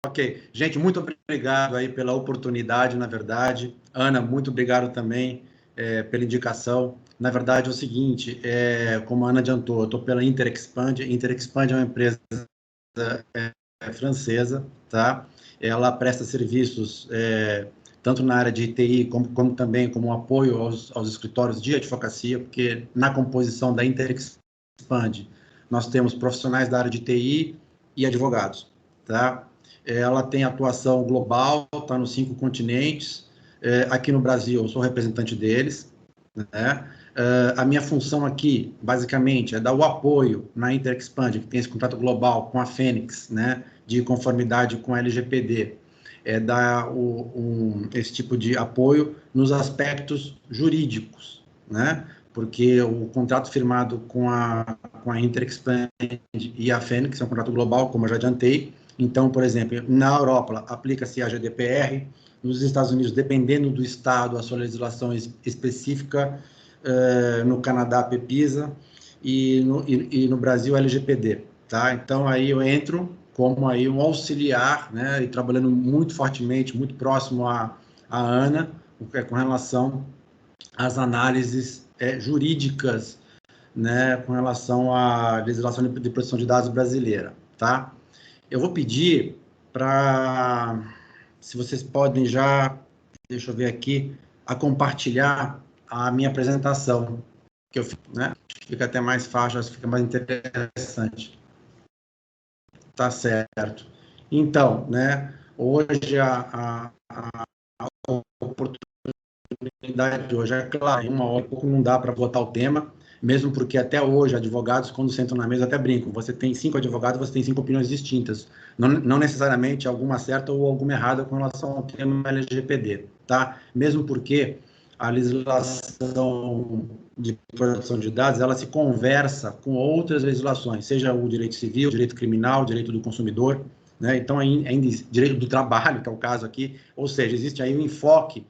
Ok. Gente, muito obrigado aí pela oportunidade, na verdade. Ana, muito obrigado também pela indicação. Na verdade, é o seguinte, como a Ana adiantou, eu estou pela Interexpand. Interexpand é uma empresa francesa, tá? Ela presta serviços tanto na área de TI, como também como apoio aos escritórios de advocacia, porque na composição da Interexpand, nós temos profissionais da área de TI e advogados, tá? Ela tem atuação global, está nos 5 continentes. Aqui no Brasil, eu sou representante deles, né? A minha função aqui, basicamente, é dar o apoio na Interexpand, que tem esse contrato global com a Fênix, né, de conformidade com a LGPD, dar esse tipo de apoio nos aspectos jurídicos, né? Porque o contrato firmado com a Interexpand e a Fênix é um contrato global, como eu já adiantei. Então, por exemplo, na Europa aplica-se a GDPR, nos Estados Unidos, dependendo do estado, a sua legislação específica, no Canadá, PEPISA, e no Brasil, LGPD, tá? Então, aí eu entro como aí um auxiliar, né, e trabalhando muito fortemente, muito próximo à Ana, com relação às análises jurídicas, né, com relação à legislação de proteção de dados brasileira, tá? Eu vou pedir para, se vocês podem já, deixa eu ver aqui, a compartilhar a minha apresentação, que eu fico, né? Fica até mais fácil, fica mais interessante. Tá certo. Então, né, hoje a oportunidade de hoje é claro, uma hora e pouco não dá para votar o tema, mesmo porque até hoje advogados, quando sentam na mesa, até brincam. Você tem 5 advogados, você tem 5 opiniões distintas. Não necessariamente alguma certa ou alguma errada com relação ao tema LGPD, tá? Mesmo porque a legislação de proteção de dados, ela se conversa com outras legislações, seja o direito civil, o direito criminal, o direito do consumidor, né? Então, ainda direito do trabalho, que é o caso aqui, ou seja, existe aí um enfoque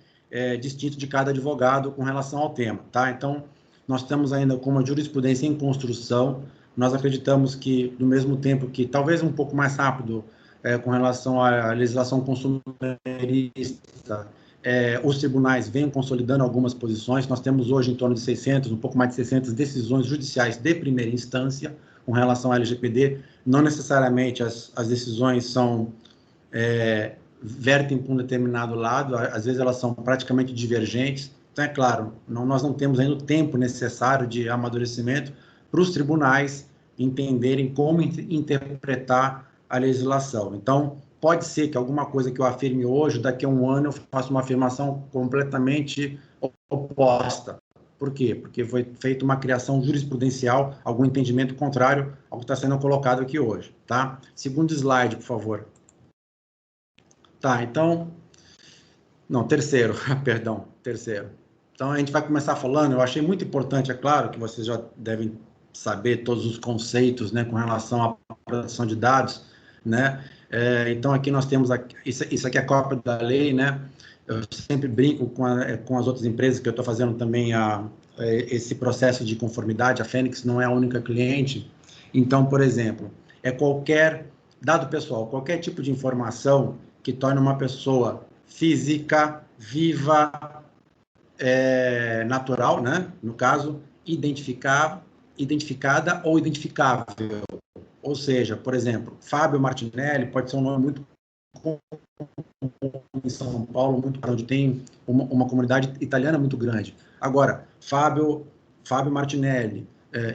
distinto de cada advogado com relação ao tema, tá? Então, nós estamos ainda com uma jurisprudência em construção. Nós acreditamos que, no mesmo tempo que, talvez um pouco mais rápido, com relação à legislação consumerista, os tribunais vêm consolidando algumas posições. Nós temos hoje em torno de 600, um pouco mais de 600 decisões judiciais de primeira instância com relação à LGPD. Não necessariamente as decisões são vertem para um determinado lado, às vezes elas são praticamente divergentes. Então, é claro, nós não temos ainda o tempo necessário de amadurecimento para os tribunais entenderem como interpretar a legislação. Então, pode ser que alguma coisa que eu afirme hoje, daqui a um ano eu faça uma afirmação completamente oposta. Por quê? Porque foi feita uma criação jurisprudencial, algum entendimento contrário ao que está sendo colocado aqui hoje, tá? Segundo slide, por favor. Tá, então... Não, terceiro, perdão, terceiro. Então, a gente vai começar falando, eu achei muito importante, é claro, que vocês já devem saber todos os conceitos, né, com relação à proteção de dados, né? Então, aqui nós temos, isso aqui é a cópia da lei, né? Eu sempre brinco com as outras empresas que eu estou fazendo também esse processo de conformidade, a Fênix não é a única cliente. Então, por exemplo, qualquer dado pessoal, qualquer tipo de informação que torne uma pessoa física, viva, natural, né? No caso, identificada ou identificável. Ou seja, por exemplo, Fábio Martinelli pode ser um nome muito comum em São Paulo, onde tem uma comunidade italiana muito grande. Agora, Fábio Martinelli,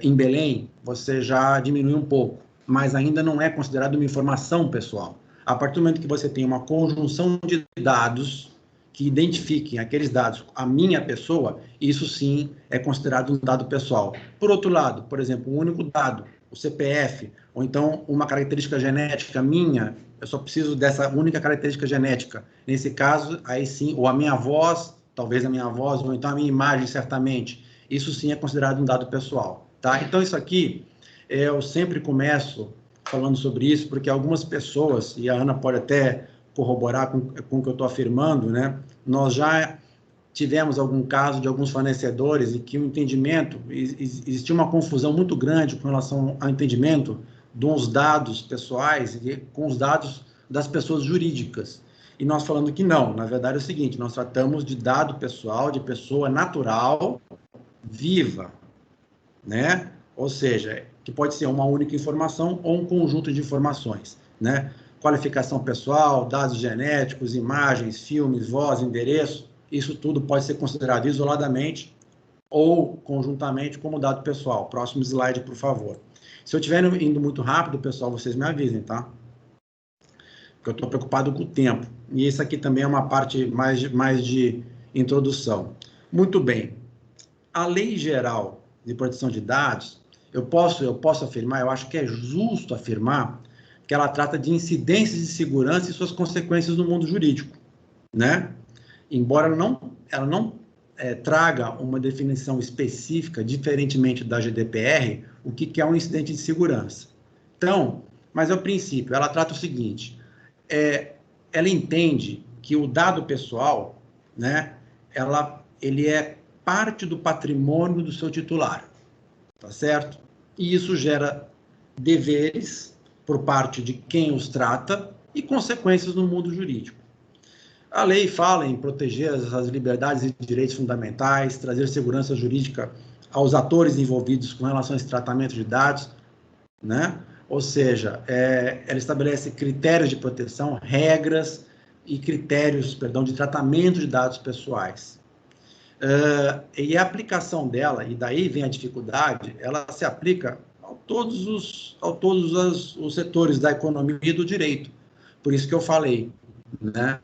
em Belém, você já diminui um pouco, mas ainda não é considerado uma informação pessoal. A partir do momento que você tem uma conjunção de dados que identifiquem aqueles dados, a minha pessoa, isso sim é considerado um dado pessoal. Por outro lado, por exemplo, um único dado, o CPF, ou então uma característica genética minha, eu só preciso dessa única característica genética. Nesse caso, aí sim, ou a minha voz, talvez a minha voz, ou então a minha imagem, certamente. Isso sim é considerado um dado pessoal, tá? Então, isso aqui, eu sempre começo falando sobre isso, porque algumas pessoas, e a Ana pode até corroborar com o que eu estou afirmando, né? Nós já tivemos algum caso de alguns fornecedores em que o entendimento, existia uma confusão muito grande com relação ao entendimento dos dados pessoais com os dados das pessoas jurídicas. E nós falando que não, na verdade é o seguinte, nós tratamos de dado pessoal, de pessoa natural, viva, né? Ou seja, que pode ser uma única informação ou um conjunto de informações, né? Qualificação pessoal, dados genéticos, imagens, filmes, voz, endereço, isso tudo pode ser considerado isoladamente ou conjuntamente como dado pessoal. Próximo slide, por favor. Se eu estiver indo muito rápido, pessoal, vocês me avisem, tá? Porque eu estou preocupado com o tempo. E isso aqui também é uma parte mais de introdução. Muito bem. A Lei Geral de Proteção de Dados, eu posso afirmar, eu acho que é justo afirmar, que ela trata de incidências de segurança e suas consequências no mundo jurídico, né? Embora ela não traga uma definição específica, diferentemente da GDPR, o que é um incidente de segurança. Então, mas é o princípio, ela trata o seguinte, ela entende que o dado pessoal, né, ele é parte do patrimônio do seu titular, tá certo? E isso gera deveres por parte de quem os trata e consequências no mundo jurídico. A lei fala em proteger as liberdades e direitos fundamentais, trazer segurança jurídica aos atores envolvidos com relação a esse tratamento de dados, né? Ou seja, ela estabelece critérios de proteção, regras e critérios, perdão, de tratamento de dados pessoais. E a aplicação dela, e daí vem a dificuldade, ela se aplica a todos os setores da economia e do direito. Por isso que eu falei, né?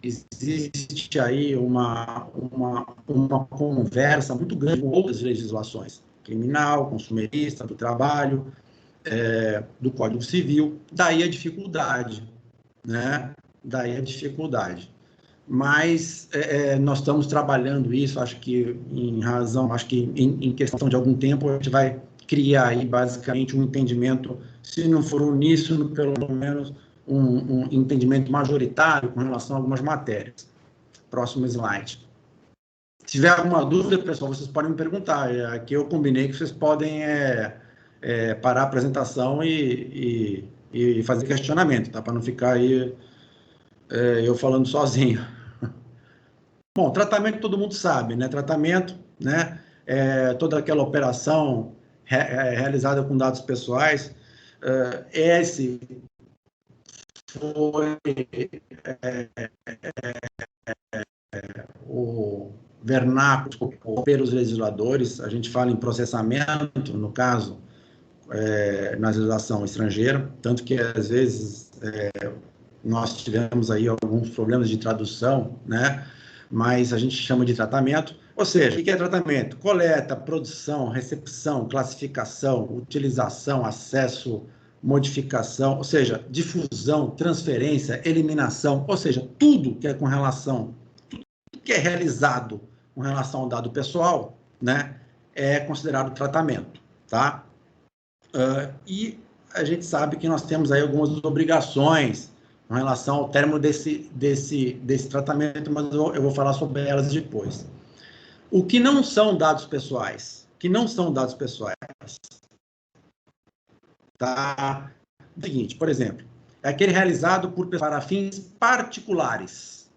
Existe aí uma conversa muito grande com outras legislações, criminal, consumerista, do trabalho, do Código Civil, daí a dificuldade, né? Daí a dificuldade. Mas nós estamos trabalhando isso, acho que em questão de algum tempo, a gente vai criar aí basicamente um entendimento, se não for uníssono, pelo menos um entendimento majoritário com relação a algumas matérias. Próximo slide. Se tiver alguma dúvida, pessoal, vocês podem me perguntar. Aqui eu combinei que vocês podem parar a apresentação e fazer questionamento, tá? Para não ficar aí eu falando sozinho. Bom, tratamento todo mundo sabe, né? Tratamento, né? Toda aquela operação realizada com dados pessoais. Esse foi o vernáculo pelos legisladores. A gente fala em processamento, no caso, na legislação estrangeira, tanto que às vezes nós tivemos aí alguns problemas de tradução, né? Mas a gente chama de tratamento. Ou seja, o que é tratamento? Coleta, produção, recepção, classificação, utilização, acesso, modificação, ou seja, difusão, transferência, eliminação, ou seja, tudo que é com relação, tudo que é realizado com relação ao dado pessoal, né, é considerado tratamento, tá? E a gente sabe que nós temos aí algumas obrigações com relação ao término desse tratamento, mas eu vou falar sobre elas depois. O que não são dados pessoais? Tá? O seguinte, por exemplo, é aquele realizado para fins particulares.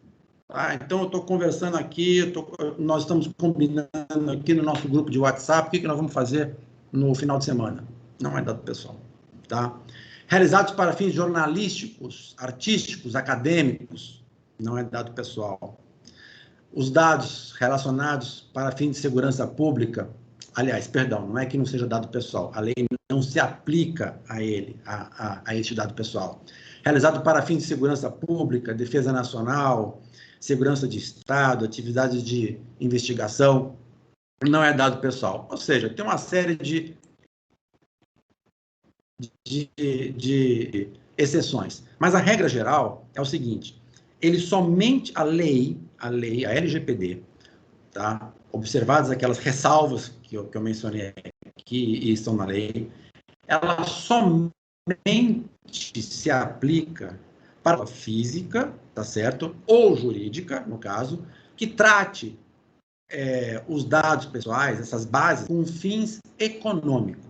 Tá? Então, eu estou conversando aqui, nós estamos combinando aqui no nosso grupo de WhatsApp, o que nós vamos fazer no final de semana. Não é dado pessoal. Tá? Realizados para fins jornalísticos, artísticos, acadêmicos, não é dado pessoal. Os dados relacionados para fins de segurança pública, aliás, perdão, não é que não seja dado pessoal, a lei não se aplica a ele, a este dado pessoal. Realizado para fins de segurança pública, defesa nacional, segurança de Estado, atividades de investigação, não é dado pessoal. Ou seja, tem uma série de exceções. Mas a regra geral é o seguinte, a lei, a LGPD, tá? Observadas aquelas ressalvas que eu mencionei aqui e estão na lei, ela somente se aplica para a física, tá certo? Ou jurídica, no caso, que trate os dados pessoais, essas bases, com fins econômicos.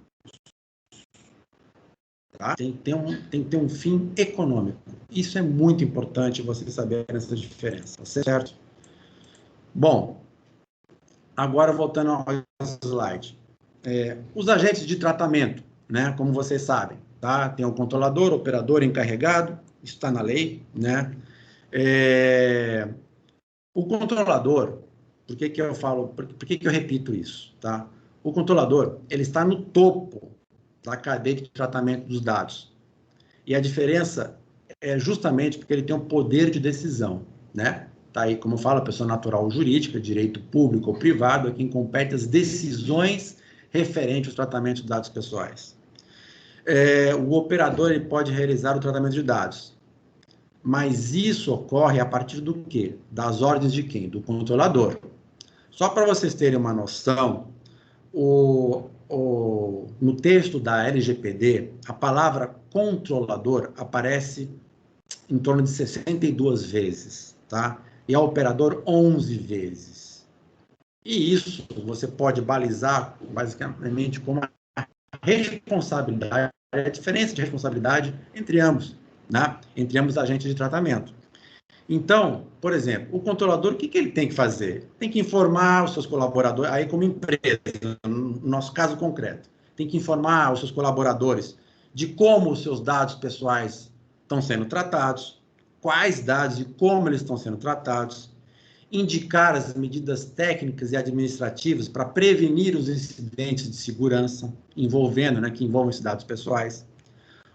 Tá? Tem que ter um fim econômico. Isso é muito importante você saber essa diferença, certo? Bom, agora voltando ao slide. Os agentes de tratamento, né, como vocês sabem, tá? Tem o controlador, operador, encarregado, isso está na lei, né? O controlador, por que eu falo, por que eu repito isso, tá? O controlador, ele está no topo da cadeia de tratamento dos dados. E a diferença é justamente porque ele tem um poder de decisão, né? Tá aí, como fala, pessoa natural ou jurídica, direito público ou privado, é quem compete as decisões referentes aos tratamentos de dados pessoais. O operador ele pode realizar o tratamento de dados, mas isso ocorre a partir do quê? Das ordens de quem? Do controlador. Só para vocês terem uma noção, no texto da LGPD, a palavra controlador aparece em torno de 62 vezes, tá? E a operador 11 vezes. E isso você pode balizar, basicamente, como a responsabilidade, a diferença de responsabilidade entre ambos, né? Entre ambos agentes de tratamento. Então, por exemplo, o controlador, o que ele tem que fazer? Tem que informar os seus colaboradores, aí como empresa, no nosso caso concreto, tem que informar os seus colaboradores de como os seus dados pessoais estão sendo tratados, quais dados e como eles estão sendo tratados, indicar as medidas técnicas e administrativas para prevenir os incidentes de segurança envolvendo, né, que envolvem esses dados pessoais,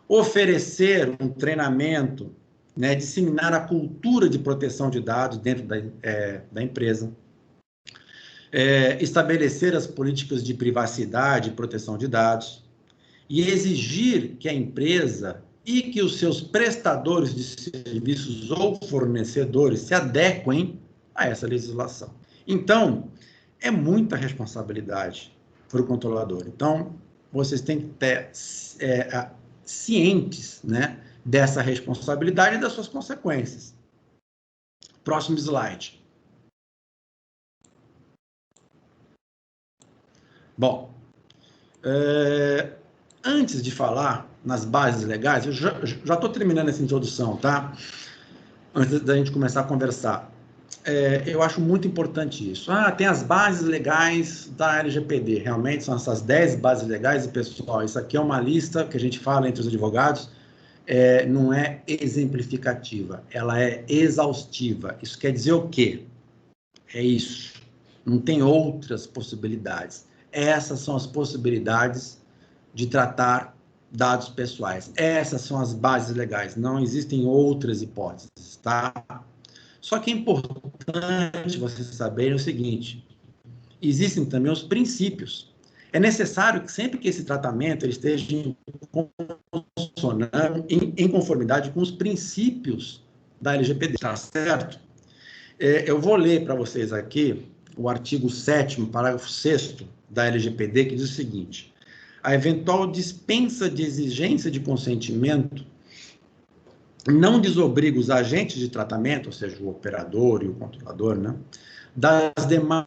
oferecer um treinamento, né, disseminar a cultura de proteção de dados dentro da empresa, estabelecer as políticas de privacidade e proteção de dados e exigir que a empresa e que os seus prestadores de serviços ou fornecedores se adequem a essa legislação. Então, é muita responsabilidade para o controlador. Então, vocês têm que ter cientes, né, dessa responsabilidade e das suas consequências. Próximo slide. Bom, antes de falar nas bases legais, eu já estou terminando essa introdução, tá? Antes da gente começar a conversar. Eu acho muito importante isso. Tem as bases legais da LGPD. Realmente são essas 10 bases legais. E, pessoal, isso aqui é uma lista que a gente fala entre os advogados, não é exemplificativa, ela é exaustiva. Isso quer dizer o quê? É isso. Não tem outras possibilidades. Essas são as possibilidades de tratar dados pessoais. Essas são as bases legais. Não existem outras hipóteses, tá? Só que é importante vocês saberem o seguinte: existem também os princípios. É necessário que sempre que esse tratamento ele esteja em conformidade com os princípios da LGPD, tá certo? Eu vou ler para vocês aqui o artigo 7º, parágrafo 6º da LGPD, que diz o seguinte: a eventual dispensa de exigência de consentimento não desobriga os agentes de tratamento, ou seja, o operador e o controlador, né, das demais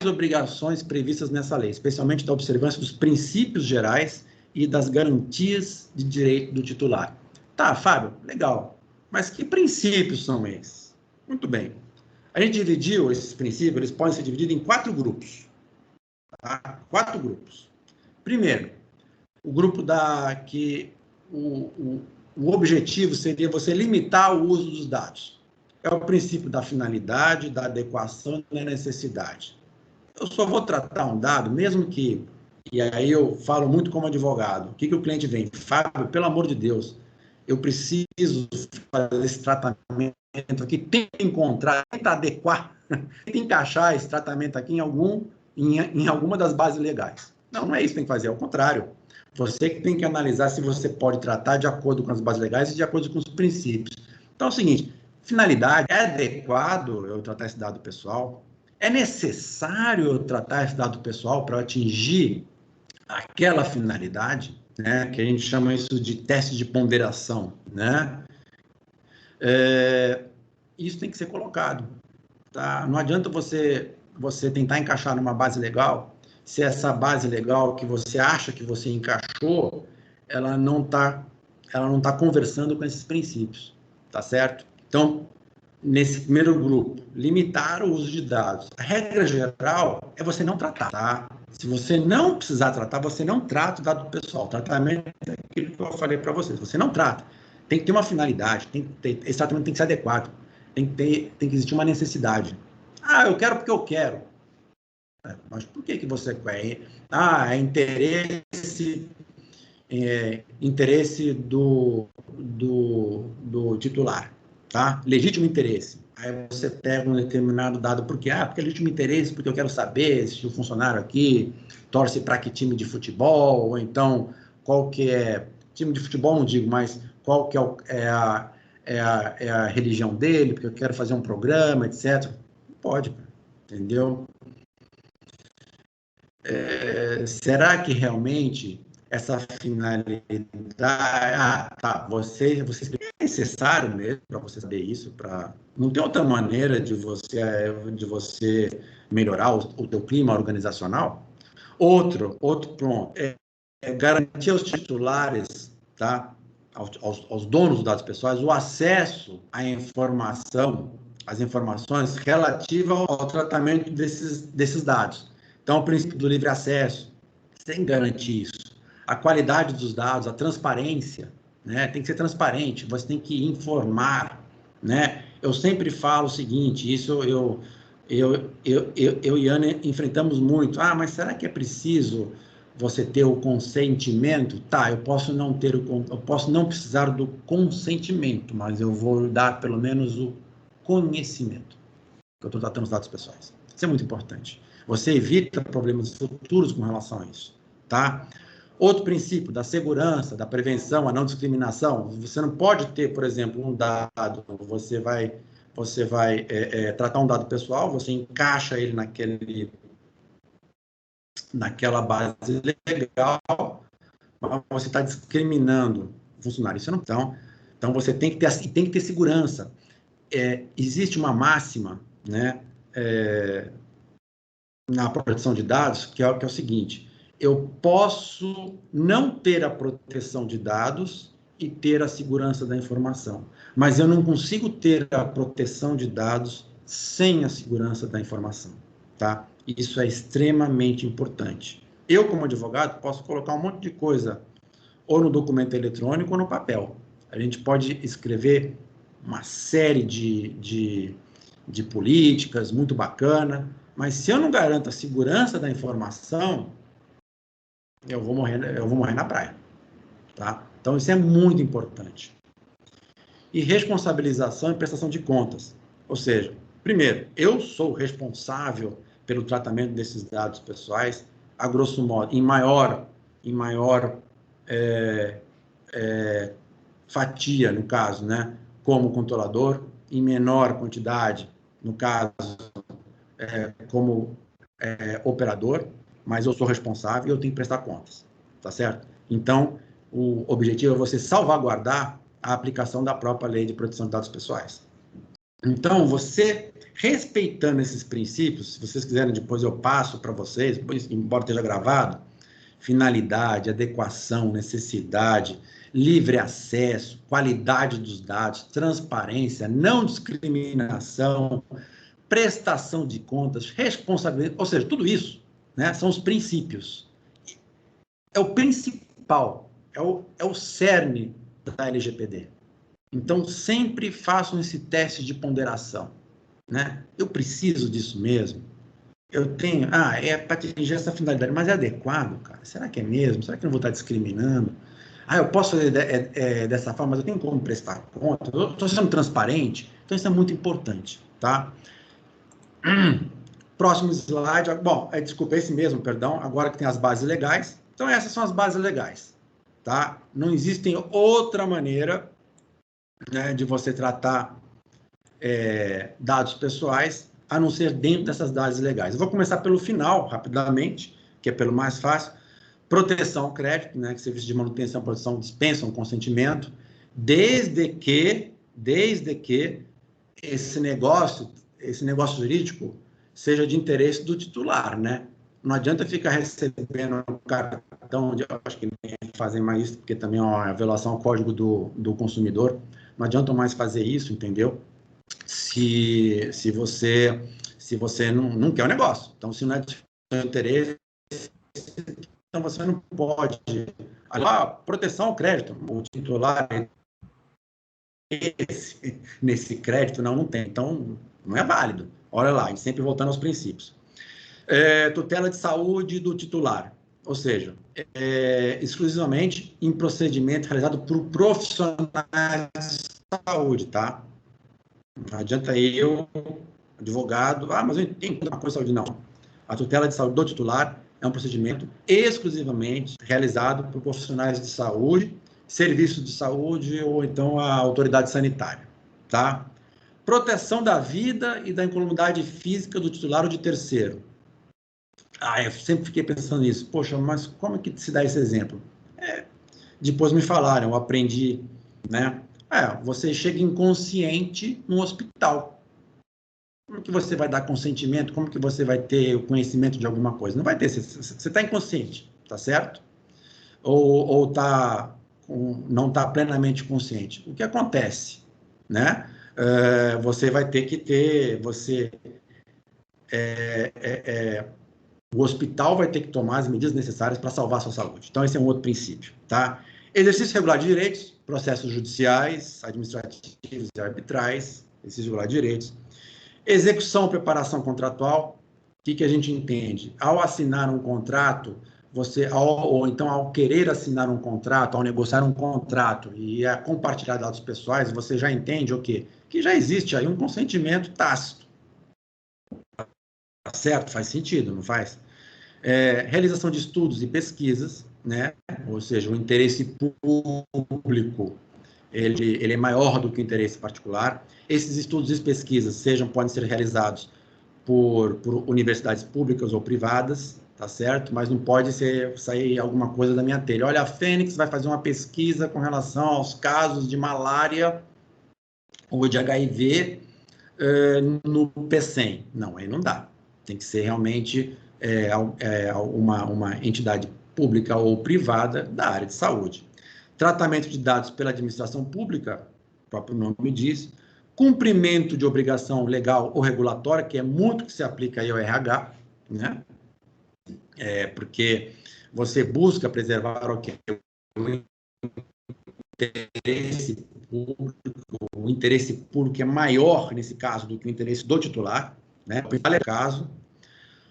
obrigações previstas nessa lei, especialmente da observância dos princípios gerais e das garantias de direito do titular. Tá, Fábio, legal. Mas que princípios são esses? Muito bem. A gente dividiu esses princípios, eles podem ser divididos em 4 grupos. Tá? 4 grupos. Primeiro, o grupo que o objetivo seria você limitar o uso dos dados. É o princípio da finalidade, da adequação e da necessidade. Eu só vou tratar um dado, mesmo que, e aí eu falo muito como advogado, o que o cliente vem? Fábio, pelo amor de Deus, eu preciso fazer esse tratamento aqui, tenta encontrar, tenta adequar, tenta encaixar esse tratamento aqui em alguma das bases legais. Não é isso que tem que fazer, é o contrário. Você que tem que analisar se você pode tratar de acordo com as bases legais e de acordo com os princípios. Então é o seguinte: finalidade, é adequado eu tratar esse dado pessoal? É necessário eu tratar esse dado pessoal para atingir aquela finalidade, né? Que a gente chama isso de teste de ponderação, né? Isso tem que ser colocado, tá? Não adianta você tentar encaixar numa base legal, se essa base legal que você acha que você encaixou, ela não tá conversando com esses princípios, tá certo? Então, nesse primeiro grupo, limitar o uso de dados. A regra geral é você não tratar, tá? Se você não precisar tratar, você não trata o dado pessoal. O tratamento é aquilo que eu falei para vocês. Você não trata. Tem que ter uma finalidade, esse tratamento tem que ser adequado, tem que existir uma necessidade. Ah, eu quero porque eu quero. Mas por que você quer? Ah, é interesse do titular, tá? Legítimo interesse. Aí você pega um determinado dado, porque é legítimo interesse, porque eu quero saber se o funcionário aqui torce para que time de futebol, ou então qual que é, time de futebol não digo, mas qual que é a religião dele, porque eu quero fazer um programa, etc. Não pode, entendeu? Será que realmente essa finalidade, tá, é necessário mesmo para você saber isso, não tem outra maneira de você melhorar o teu clima organizacional? Outro ponto é garantir aos titulares, tá, aos donos dos dados pessoais, o acesso à informação, às informações relativas ao tratamento desses dados. Então, o princípio do livre acesso, sem garantir isso. A qualidade dos dados, a transparência, né? Tem que ser transparente, você tem que informar, né? Eu sempre falo o seguinte, isso eu e Ana enfrentamos muito. Ah, mas será que é preciso você ter o consentimento? Tá, eu posso não precisar do consentimento, mas eu vou dar pelo menos o conhecimento, que eu estou tratando os dados pessoais. Isso é muito importante. Você evita problemas futuros com relação a isso, tá? Outro princípio da segurança, da prevenção, a não discriminação. Você não pode ter, por exemplo, um dado, você vai tratar um dado pessoal, você encaixa ele naquela base legal, mas você está discriminando o funcionário. Isso não. Então você tem que ter segurança. Existe uma máxima, né, na proteção de dados, que é o seguinte: eu posso não ter a proteção de dados e ter a segurança da informação, mas eu não consigo ter a proteção de dados sem a segurança da informação, tá? Isso é extremamente importante. Eu, como advogado, posso colocar um monte de coisa ou no documento eletrônico ou no papel. A gente pode escrever uma série de políticas muito bacana, mas se eu não garanto a segurança da informação, eu vou morrer na praia, tá? Então isso é muito importante. E responsabilização e prestação de contas. Ou seja, primeiro, eu sou responsável pelo tratamento desses dados pessoais, a grosso modo, em maior fatia, no caso, né, como controlador, em menor quantidade, no caso, como operador, mas eu sou responsável e eu tenho que prestar contas, tá certo? Então, o objetivo é você salvaguardar a aplicação da própria lei de proteção de dados pessoais. Então, você respeitando esses princípios, se vocês quiserem, depois eu passo para vocês, embora esteja gravado, finalidade, adequação, necessidade, livre acesso, qualidade dos dados, transparência, não discriminação, prestação de contas, responsabilidade, ou seja, tudo isso, né, são os princípios. É o principal, é o cerne da LGPD. Então, sempre façam esse teste de ponderação, né? Eu preciso disso mesmo? Eu tenho, é para atingir essa finalidade, mas é adequado, cara? Será que é mesmo? Será que eu não vou estar discriminando? Eu posso fazer dessa forma, mas eu tenho como prestar conta? Eu estou sendo transparente? Então, isso é muito importante, tá? Próximo slide. Bom, desculpa, esse mesmo, perdão. Agora que tem as bases legais. Então, essas são as bases legais, tá? Não existe outra maneira, né, de você tratar dados pessoais, a não ser dentro dessas bases legais. Eu vou começar pelo final, rapidamente, que é pelo mais fácil. Proteção ao crédito, né, que serviços de manutenção e proteção dispensam consentimento, desde que esse negócio jurídico seja de interesse do titular, né? não adianta ficar recebendo um cartão, acho que nem fazem mais isso, porque também é uma violação ao código do consumidor, não adianta mais fazer isso, entendeu? Se você não quer o negócio. Então, se não é de seu interesse, então você não pode. Proteção ao crédito, o titular nesse crédito, não tem. Então, não é válido. Olha lá, sempre voltando aos princípios. Tutela de saúde do titular, ou seja, exclusivamente em procedimento realizado por profissionais de saúde, tá? Não adianta eu, advogado, mas eu entendo uma coisa de saúde, não. A tutela de saúde do titular é um procedimento exclusivamente realizado por profissionais de saúde, serviços de saúde ou então a autoridade sanitária, tá? Proteção da vida e da incolumidade física do titular ou de terceiro. Eu sempre fiquei pensando nisso. Poxa, mas como é que se dá esse exemplo? Depois me falaram, eu aprendi, né? Você chega inconsciente no hospital. Como que você vai dar consentimento? Como que você vai ter o conhecimento de alguma coisa? Não vai ter. Você está inconsciente, tá certo? Ou não está plenamente consciente. O que acontece, né? Você vai ter que ter, o hospital vai ter que tomar as medidas necessárias para salvar a sua saúde. Então, esse é um outro princípio, tá? Exercício regular de direitos, processos judiciais, administrativos e arbitrais, exercício regular de direitos. Execução e preparação contratual, o que a gente entende? Ao assinar um contrato, ou então ao querer assinar um contrato, ao negociar um contrato e a compartilhar dados pessoais, você já entende o quê? Que já existe aí um consentimento tácito. Tá certo? Faz sentido, não faz? Realização de estudos e pesquisas, né? Ou seja, o interesse público ele é maior do que o interesse particular. Esses estudos e pesquisas podem ser realizados por universidades públicas ou privadas, tá certo? Mas não pode sair alguma coisa da minha telha. Olha, a Fênix vai fazer uma pesquisa com relação aos casos de malária ou de HIV no PCEM. Não, aí não dá. Tem que ser realmente uma entidade pública ou privada da área de saúde. Tratamento de dados pela administração pública, o próprio nome diz. Cumprimento de obrigação legal ou regulatória, que é muito que se aplica aí ao RH, né? Porque você busca preservar o interesse público é maior, nesse caso, do que o interesse do titular, né? No caso,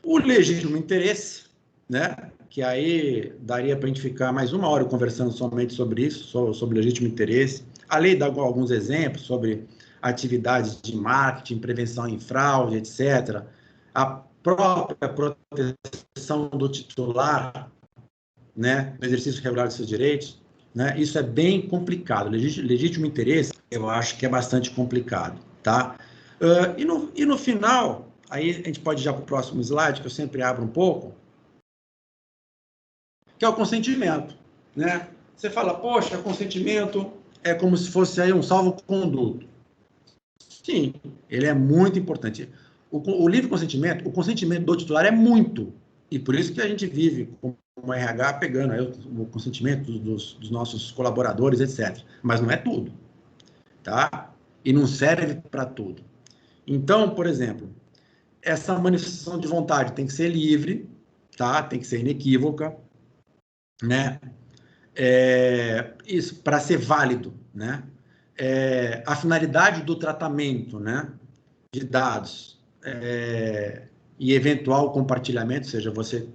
o legítimo interesse, né? Que aí daria para a gente ficar mais uma hora conversando somente sobre isso, sobre legítimo interesse. A lei dá alguns exemplos sobre atividades de marketing, prevenção em fraude, etc. A própria proteção do titular, né, no exercício regular de seus direitos, né? Isso é bem complicado. Legítimo interesse, eu acho que é bastante complicado, tá? E no final, aí a gente pode ir já para o próximo slide, que eu sempre abro um pouco, que é o consentimento, né? Você fala, poxa, consentimento é como se fosse aí um salvo-conduto. Sim, ele é muito importante. O livre consentimento, o consentimento do titular é muito, e por isso que a gente vive como RH pegando aí o consentimento dos nossos colaboradores, etc. Mas não é tudo, tá? E não serve para tudo. Então, por exemplo, essa manifestação de vontade tem que ser livre, tá? Tem que ser inequívoca, né? Isso para ser válido, né? A finalidade do tratamento, né, de dados e eventual compartilhamento, ou seja, você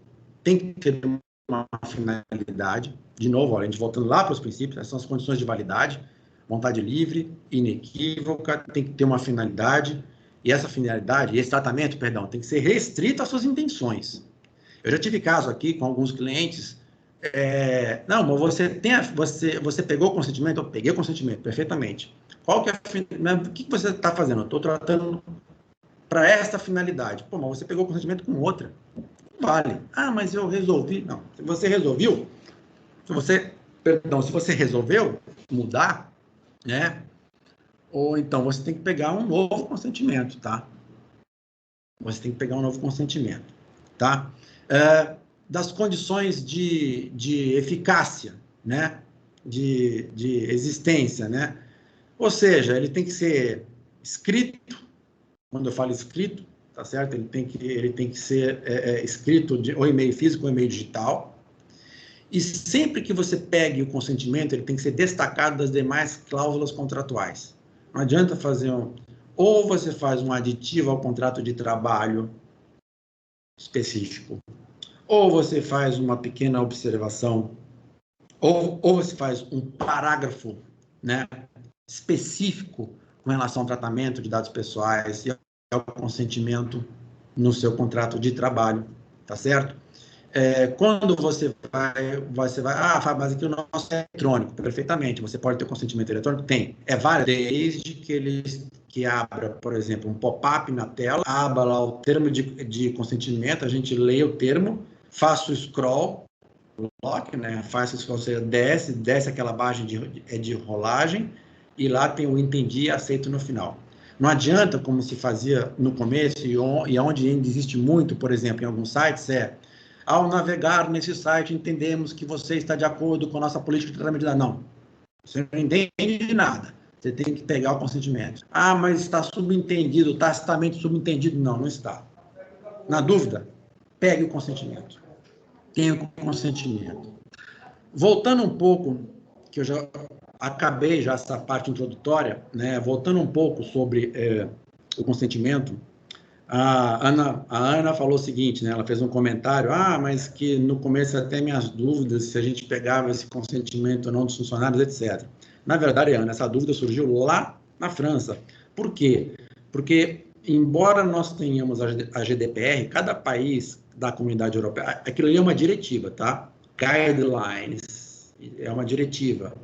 tem que ter uma finalidade. De novo, olha, a gente voltando lá para os princípios, essas são as condições de validade: vontade livre, inequívoca, tem que ter uma finalidade, e essa finalidade, esse tratamento, perdão, tem que ser restrito às suas intenções. Eu já tive caso aqui com alguns clientes. Não, mas você pegou o consentimento? Eu peguei o consentimento, perfeitamente. Qual que é o que você está fazendo? Eu estou tratando para esta finalidade. Pô, mas você pegou o consentimento com outra. Não vale. Mas eu resolvi. Não, se você resolveu, se você resolveu mudar, né? Ou então você tem que pegar um novo consentimento, tá? Você tem que pegar um novo consentimento, tá? das condições de eficácia, né? De existência, né? Ou seja, ele tem que ser escrito. Quando eu falo escrito, tá certo? Ele tem que ser escrito ou em meio físico ou em meio digital. E sempre que você pegue o consentimento, ele tem que ser destacado das demais cláusulas contratuais. Não adianta fazer ou você faz um aditivo ao contrato de trabalho específico, ou você faz uma pequena observação, ou você faz um parágrafo, né, específico com relação ao tratamento de dados pessoais e ao consentimento no seu contrato de trabalho, tá certo? Quando você vai, Fábio, mas aqui o nosso é eletrônico, perfeitamente, você pode ter consentimento eletrônico? Tem, é válido, desde que abra, por exemplo, um pop-up na tela, abra lá o termo de consentimento, a gente lê o termo, faça o scroll, lock, né? Faça o scroll, você desce aquela barra de rolagem, e lá tem o entendi e aceito no final. Não adianta, como se fazia no começo, e onde ainda existe muito, por exemplo, em alguns sites, ao navegar nesse site, entendemos que você está de acordo com a nossa política de tratamento de dados. Não, você não entende nada. Você tem que pegar o consentimento. Ah, mas está subentendido, tacitamente subentendido. Não, não está. Na dúvida, pegue o consentimento. Tenha o consentimento. Voltando um pouco, que eu já acabei já essa parte introdutória, né? Voltando um pouco sobre o consentimento, a Ana falou o seguinte, né? Ela fez um comentário, mas que no começo até minhas dúvidas se a gente pegava esse consentimento ou não dos funcionários, etc. Na verdade, Ana, essa dúvida surgiu lá na França. Por quê? Porque, embora nós tenhamos a GDPR, cada país da comunidade europeia, aquilo ali é uma diretiva, tá? Guidelines, é uma diretiva.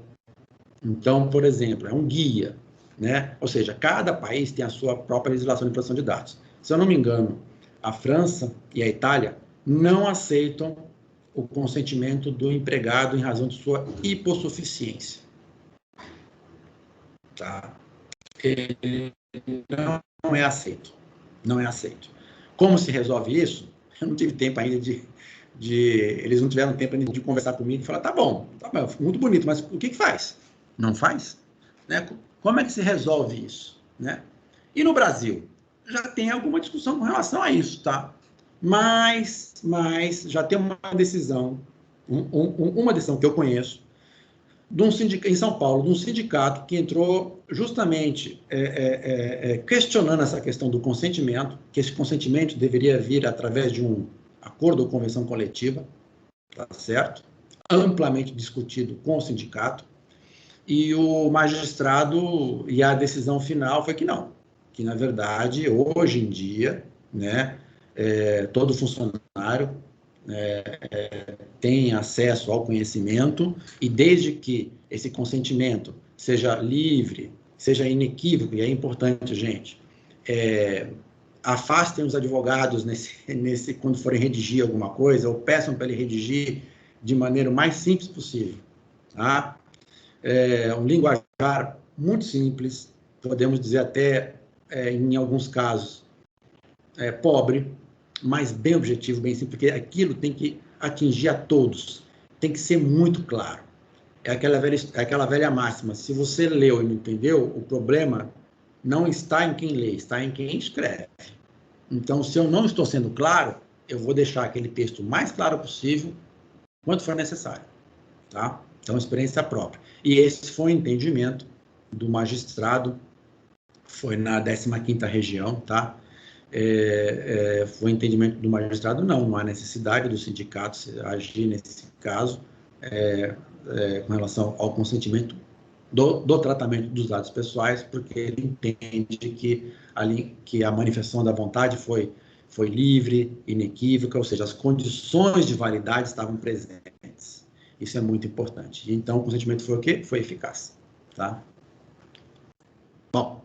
Então, por exemplo, é um guia, né? Ou seja, cada país tem a sua própria legislação de proteção de dados. Se eu não me engano, a França e a Itália não aceitam o consentimento do empregado em razão de sua hipossuficiência. Tá? Ele não é aceito. Não é aceito. Como se resolve isso? Eu não tive tempo ainda eles não tiveram tempo ainda de conversar comigo e falar, tá bom, muito bonito, mas o que faz? Não faz? Né? Como é que se resolve isso? Né? E no Brasil? Já tem alguma discussão com relação a isso, tá? Mas já tem uma decisão, uma decisão que eu conheço, em São Paulo, de um sindicato que entrou justamente questionando essa questão do consentimento, que esse consentimento deveria vir através de um acordo ou convenção coletiva, tá certo? Amplamente discutido com o sindicato, e o magistrado, e a decisão final foi que não, que na verdade, hoje em dia, né, todo funcionário tem acesso ao conhecimento, e desde que esse consentimento seja livre, seja inequívoco, e é importante, gente, afastem os advogados quando forem redigir alguma coisa, ou peçam para ele redigir de maneira mais simples possível, tá? Um linguajar muito simples, podemos dizer até, em alguns casos, pobre, mas bem objetivo, bem simples, porque aquilo tem que atingir a todos, tem que ser muito claro. É aquela velha máxima, se você leu e não entendeu, o problema não está em quem lê, está em quem escreve. Então, se eu não estou sendo claro, eu vou deixar aquele texto mais claro possível, quanto for necessário, tá? Então, experiência própria. E esse foi o entendimento do magistrado, foi na 15ª região, tá? Foi o entendimento do magistrado, não há necessidade do sindicato agir nesse caso, com relação ao consentimento do tratamento dos dados pessoais, porque ele entende que a manifestação da vontade foi livre, inequívoca, ou seja, as condições de validade estavam presentes. Isso é muito importante. Então, o consentimento foi o quê? Foi eficaz. Tá? Bom,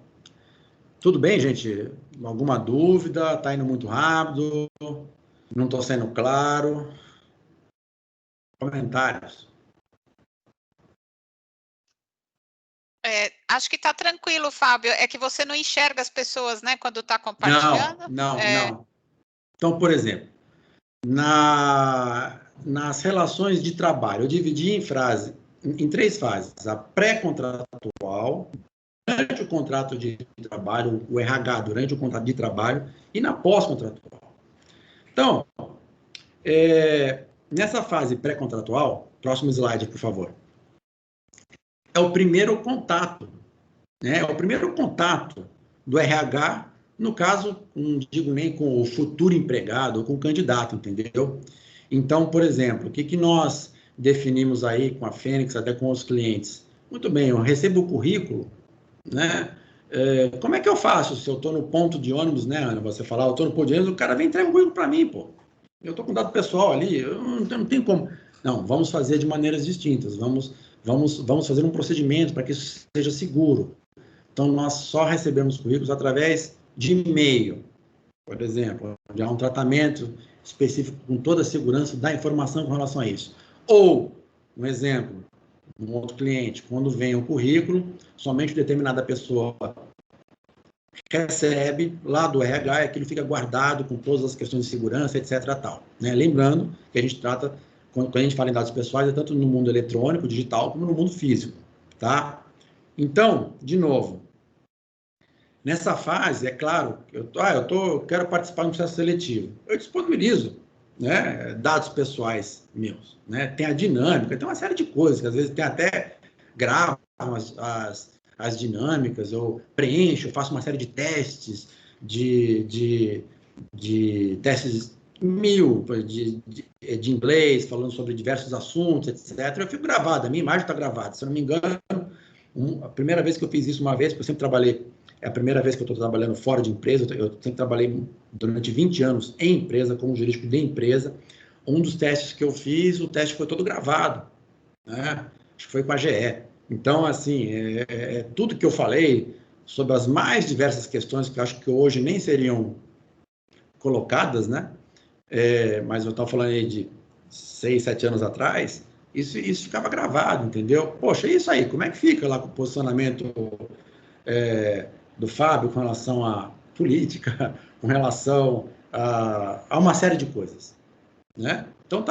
tudo bem, gente? Alguma dúvida? Está indo muito rápido? Não estou sendo claro? Comentários? Acho que está tranquilo, Fábio. É que você não enxerga as pessoas, né, quando está compartilhando. Não. Então, por exemplo, nas relações de trabalho, eu dividi em 3 fases: a pré-contratual, durante o contrato de trabalho, o RH durante o contrato de trabalho e na pós-contratual. Então, nessa fase pré-contratual, próximo slide, por favor, é o primeiro contato, né? É o primeiro contato do RH, no caso, não digo nem com o futuro empregado ou com o candidato, entendeu? Então, por exemplo, o que nós definimos aí com a Fênix, até com os clientes? Muito bem, eu recebo o currículo, né? Como é que eu faço se eu estou no ponto de ônibus, né, Ana? Você falar, eu estou no ponto de ônibus, o cara vem entregar um currículo para mim, pô. Eu estou com dado pessoal ali, eu não tenho como. Não, vamos fazer de maneiras distintas, vamos fazer um procedimento para que isso seja seguro. Então, nós só recebemos currículos através de e-mail, por exemplo, onde há um tratamento específico com toda a segurança da informação com relação a isso. Ou, um exemplo, um outro cliente, quando vem o currículo, somente determinada pessoa recebe lá do RH, aquilo fica guardado com todas as questões de segurança, etc. Tal, né? Lembrando que a gente trata, quando a gente fala em dados pessoais, é tanto no mundo eletrônico, digital, como no mundo físico, tá? Então, de novo, nessa fase, é claro, eu quero participar de um processo seletivo. Eu disponibilizo, né, dados pessoais meus, né? Tem a dinâmica, tem uma série de coisas, que às vezes tem até gravo as dinâmicas, eu preencho, eu faço uma série de testes, de testes de inglês, falando sobre diversos assuntos, etc. Eu fico gravado, a minha imagem está gravada. Se eu não me engano, a primeira vez que eu fiz isso uma vez, porque eu sempre trabalhei, é a primeira vez que eu estou trabalhando fora de empresa, eu sempre trabalhei durante 20 anos em empresa, como jurídico de empresa. Um dos testes que eu fiz, o teste foi todo gravado, né? Acho que foi com a GE. Então, assim, tudo que eu falei sobre as mais diversas questões que eu acho que hoje nem seriam colocadas, né? Mas eu estava falando aí de 6, 7 anos atrás, isso ficava gravado, entendeu? Poxa, isso aí, como é que fica lá com o posicionamento do Fábio com relação à política, com relação a uma série de coisas, né? Então,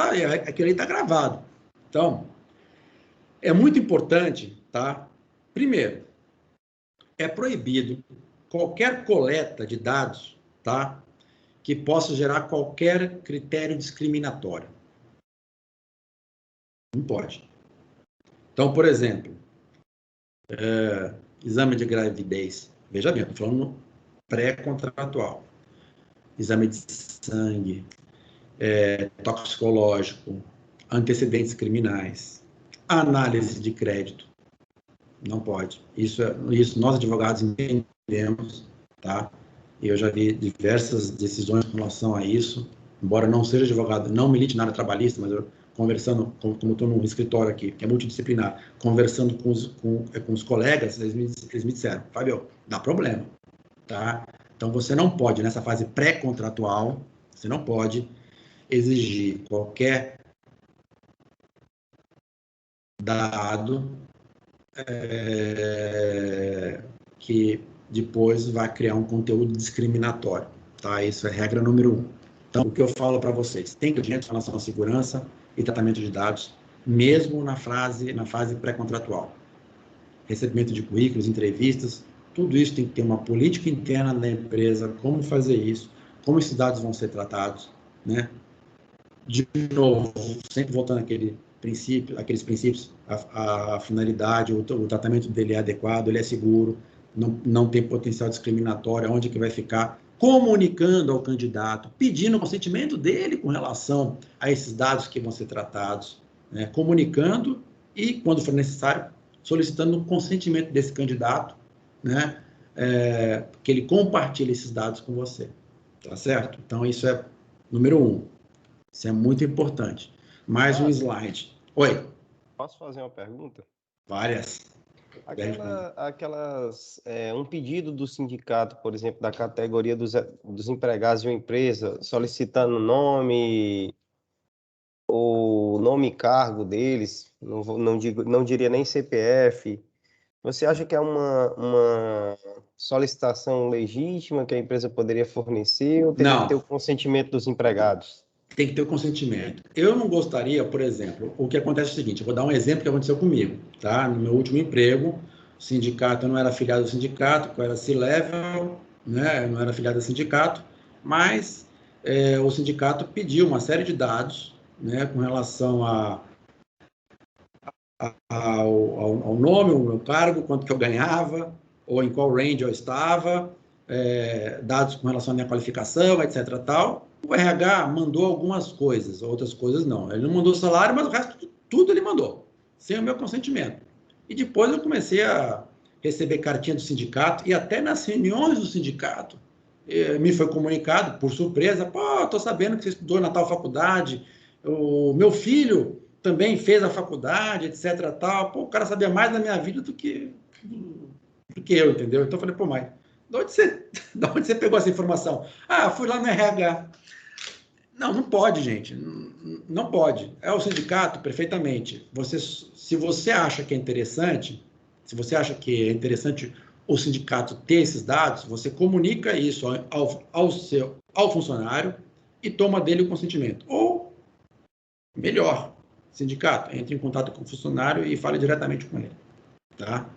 aquilo aí está gravado. Então, é muito importante, tá? Primeiro, é proibido qualquer coleta de dados, tá? Que possa gerar qualquer critério discriminatório. Não pode. Então, por exemplo, exame de gravidez. Veja bem, estou falando pré-contratual. Exame de sangue, toxicológico, antecedentes criminais, análise de crédito. Não pode. Isso nós advogados entendemos, tá? Eu já vi diversas decisões com relação a isso, embora não seja advogado, não milite na área trabalhista, mas eu conversando, como estou num escritório aqui, que é multidisciplinar, conversando com os colegas, eles me disseram, Fábio, dá problema, tá? Então, você não pode, nessa fase pré-contratual, você não pode exigir qualquer dado que depois vai criar um conteúdo discriminatório, tá? Isso é regra número 1. Então, o que eu falo para vocês, tem que ter em relação à segurança e tratamento de dados, mesmo na fase pré-contratual. Recebimento de currículos, entrevistas, tudo isso tem que ter uma política interna da empresa, como fazer isso, como esses dados vão ser tratados, né? De novo, sempre voltando aqueles princípios, a finalidade, o tratamento dele é adequado, ele é seguro, não tem potencial discriminatório, onde que vai ficar, comunicando ao candidato, pedindo o consentimento dele com relação a esses dados que vão ser tratados, né? Comunicando e, quando for necessário, solicitando o consentimento desse candidato, né? Que ele compartilhe esses dados com você, tá certo? Então, isso é número 1. Isso é muito importante. Mais um slide. Oi. Posso fazer uma pergunta? Várias. Um pedido do sindicato, por exemplo, da categoria dos empregados de uma empresa, solicitando nome, o nome e cargo deles, não diria nem CPF. Você acha que é uma solicitação legítima que a empresa poderia fornecer ou teria que ter o consentimento dos empregados? tem que ter o consentimento. Eu não gostaria, por exemplo, o que acontece é o seguinte, eu vou dar um exemplo que aconteceu comigo, tá? No meu último emprego, o sindicato, eu não era afiliado ao sindicato, eu era C-Level, né? Eu não era afiliado ao sindicato, mas o sindicato pediu uma série de dados, né, com relação ao nome, o meu cargo, quanto que eu ganhava, ou em qual range eu estava, dados com relação à minha qualificação, etc. Tal. O RH mandou algumas coisas, outras coisas não. Ele não mandou o salário, mas o resto, tudo ele mandou, sem o meu consentimento. E depois eu comecei a receber cartinha do sindicato, e até nas reuniões do sindicato, me foi comunicado, por surpresa, pô, estou sabendo que você estudou na tal faculdade, o meu filho também fez a faculdade, etc. Tal. Pô, o cara sabia mais da minha vida do que eu, entendeu? Então eu falei, pô, mas de onde você pegou essa informação? Ah, fui lá no RH. Não, não pode, gente. Não pode. É o sindicato, perfeitamente. Se você acha que é interessante, o sindicato ter esses dados, você comunica isso ao funcionário e toma dele o consentimento. Ou, melhor, sindicato, entre em contato com o funcionário e fale diretamente com ele. Tá?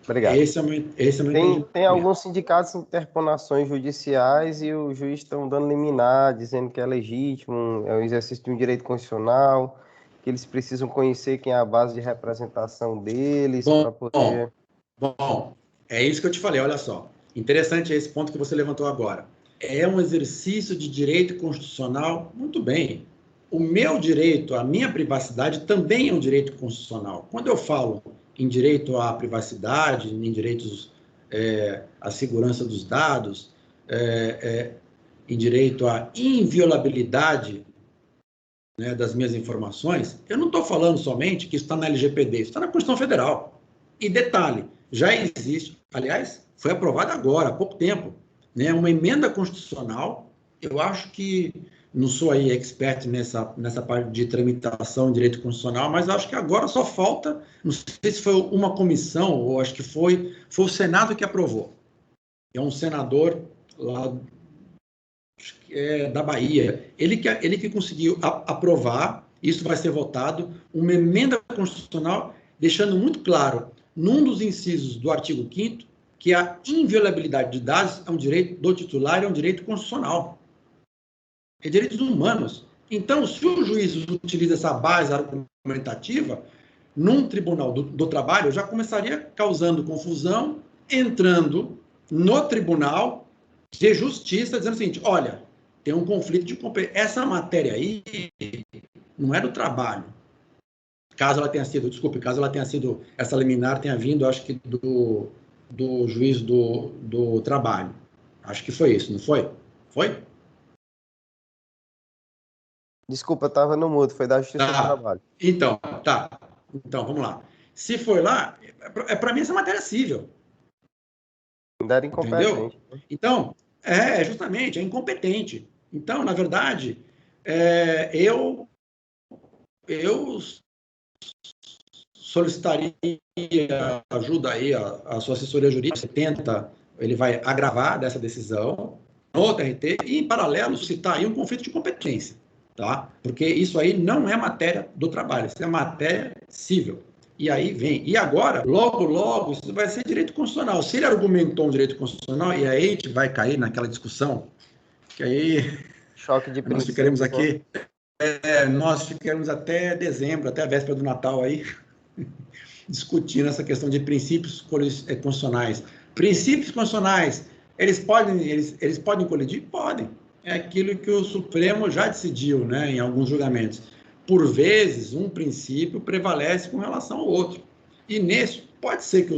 Obrigado. Esse é o meu entendimento. Tem alguns sindicatos interpondo ações judiciais e o juiz estão dando liminar, dizendo que é legítimo, é o exercício de um direito constitucional, que eles precisam conhecer quem é a base de representação deles para poder... Bom, é isso que eu te falei, olha só. Interessante esse ponto que você levantou agora. É um exercício de direito constitucional? Muito bem. O meu direito, a minha privacidade também é um direito constitucional. Quando eu falo em direito à privacidade, em direitos à segurança dos dados, em direito à inviolabilidade, né, das minhas informações, eu não estou falando somente que isso está na LGPD, isso está na Constituição Federal. E detalhe, já existe, aliás, foi aprovada agora, há pouco tempo, né, uma emenda constitucional. Eu acho que não sou aí expert nessa parte de tramitação de direito constitucional, mas acho que agora só falta, não sei se foi uma comissão, ou acho que foi o Senado que aprovou. É um senador lá da Bahia. Ele que conseguiu aprovar, isso vai ser votado, uma emenda constitucional deixando muito claro, num dos incisos do artigo 5º, que a inviolabilidade de dados é um direito do titular, é um direito constitucional. É direitos humanos. Então, se o juiz utiliza essa base argumentativa, num tribunal do trabalho, já começaria causando confusão, entrando no tribunal de justiça, dizendo o seguinte, olha, tem um conflito de competência. Essa matéria aí não é do trabalho. Caso ela tenha sido, essa liminar tenha vindo, acho que do juiz do trabalho. Acho que foi isso, não foi? Foi? Desculpa, estava no mudo, foi da Justiça do Trabalho. Então, tá. Então, vamos lá. Se foi lá, para mim essa matéria é cível. Ainda era incompetente. Entendeu? Então, justamente, é incompetente. Então, na verdade, eu solicitaria ajuda aí a sua assessoria jurídica, ele vai agravar dessa decisão no TRT e, em paralelo, suscitar aí um conflito de competência, tá? Porque isso aí não é matéria do trabalho, isso é matéria civil. E aí vem. E agora, logo, isso vai ser direito constitucional. Se ele argumentou um direito constitucional, e aí a gente vai cair naquela discussão, que aí choque de nós ficaremos aqui, nós ficaremos até dezembro, até a véspera do Natal aí, discutindo essa questão de princípios constitucionais. Princípios constitucionais, eles podem colidir? Podem. É aquilo que o Supremo já decidiu, né, em alguns julgamentos. Por vezes, um princípio prevalece com relação ao outro. E nesse, pode ser que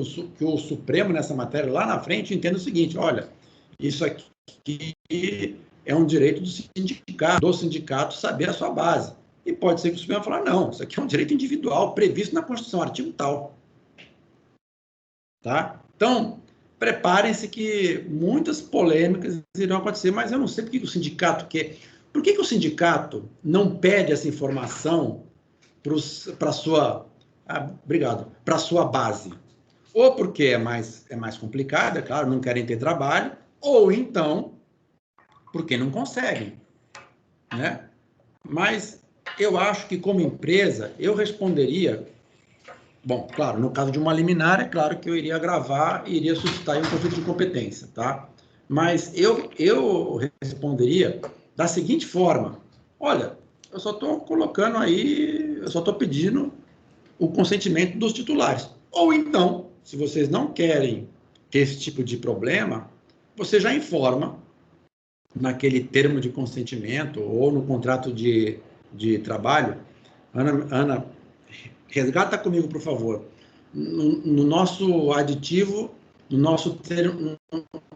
o Supremo, nessa matéria, lá na frente, entenda o seguinte, olha, isso aqui é um direito do sindicato saber a sua base. E pode ser que o Supremo falar, não, isso aqui é um direito individual, previsto na Constituição, artigo tal. Tá? Então, preparem-se que muitas polêmicas irão acontecer, mas eu não sei por que o sindicato quer. Por que o sindicato não pede essa informação para a sua... para a sua base? Ou porque é mais complicado, é claro, não querem ter trabalho, ou então porque não conseguem. né? Mas eu acho que, como empresa, eu responderia... Bom, claro, no caso de uma liminar, é claro que eu iria agravar e iria suscitar aí um conflito de competência, tá? Mas eu responderia da seguinte forma: olha, eu só estou colocando aí, eu só estou pedindo o consentimento dos titulares. Ou então, se vocês não querem ter esse tipo de problema, você já informa naquele termo de consentimento ou no contrato de trabalho. Ana, resgata comigo, por favor. No nosso aditivo, no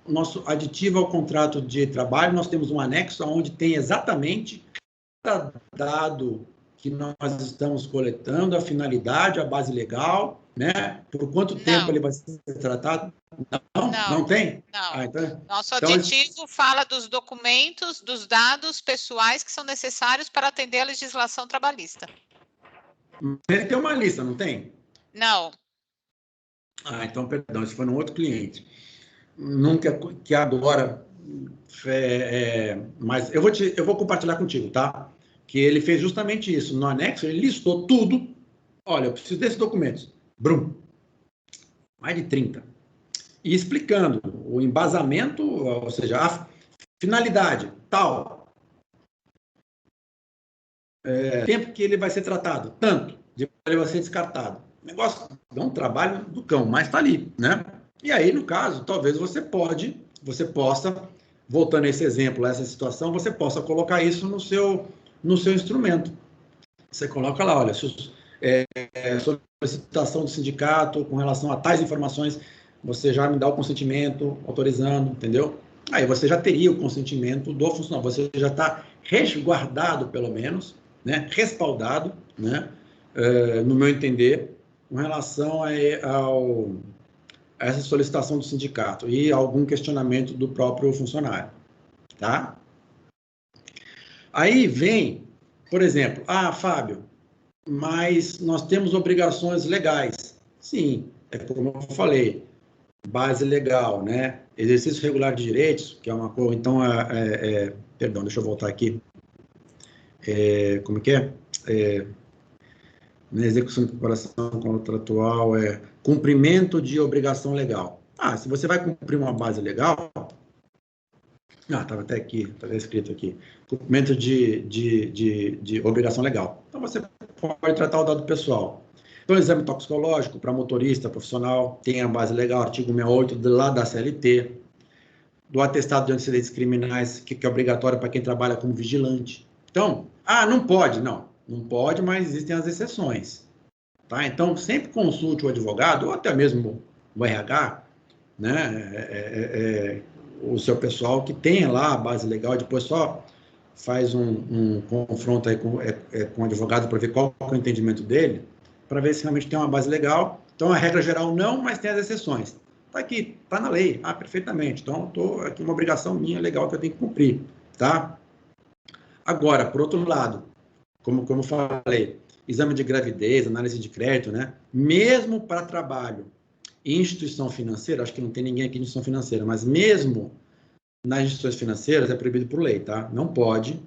nosso aditivo ao contrato de trabalho, nós temos um anexo onde tem exatamente cada dado que nós estamos coletando, a finalidade, a base legal, né? Por quanto tempo ele vai ser tratado? Não tem? Não. Nosso aditivo fala dos documentos, dos dados pessoais que são necessários para atender a legislação trabalhista. Ele tem uma lista, não tem? Não. Então, perdão, isso foi num outro cliente. Nunca, que agora... mas eu vou compartilhar contigo, tá? Que ele fez justamente isso. No anexo, ele listou tudo. Olha, eu preciso desses documentos. Brum. Mais de 30. E explicando o embasamento, ou seja, a finalidade, tal. Tempo que ele vai ser tratado, tanto. Depois ele vai ser descartado. O negócio é um trabalho do cão, mas está ali, né? E aí, no caso, talvez você possa, voltando a esse exemplo, a essa situação, você possa colocar isso no seu instrumento. Você coloca lá, olha, solicitação do sindicato com relação a tais informações, você já me dá o consentimento, autorizando, entendeu? Aí você já teria o consentimento do funcionário, você já está resguardado, pelo menos, né? Respaldado, né? No meu entender, com relação a essa solicitação do sindicato e algum questionamento do próprio funcionário, tá? Aí vem, por exemplo, Fábio, mas nós temos obrigações legais. Sim, é como eu falei, base legal, né? Exercício regular de direitos, que é uma coisa, então, perdão, deixa eu voltar aqui. Como que é? Na execução de comparação contratual, cumprimento de obrigação legal. Se você vai cumprir uma base legal... estava até aqui, estava escrito aqui. Cumprimento de obrigação legal. Então, você pode tratar o dado pessoal. Então, exame toxicológico para motorista profissional, tem a base legal, artigo 68, lá da CLT. Do atestado de antecedentes criminais, que é obrigatório para quem trabalha como vigilante. Então, não pode. Não pode, mas existem as exceções. Tá? Então, sempre consulte o advogado, ou até mesmo o RH, né? O seu pessoal que tenha lá a base legal, depois só faz um confronto aí com o advogado para ver qual é o entendimento dele, para ver se realmente tem uma base legal. Então, a regra geral não, mas tem as exceções. Está aqui, está na lei, perfeitamente. Então, aqui uma obrigação minha legal que eu tenho que cumprir, tá? Agora, por outro lado, como eu falei, exame de gravidez, análise de crédito, né? Mesmo para trabalho em instituição financeira, acho que não tem ninguém aqui de instituição financeira, mas mesmo nas instituições financeiras é proibido por lei, tá? Não pode,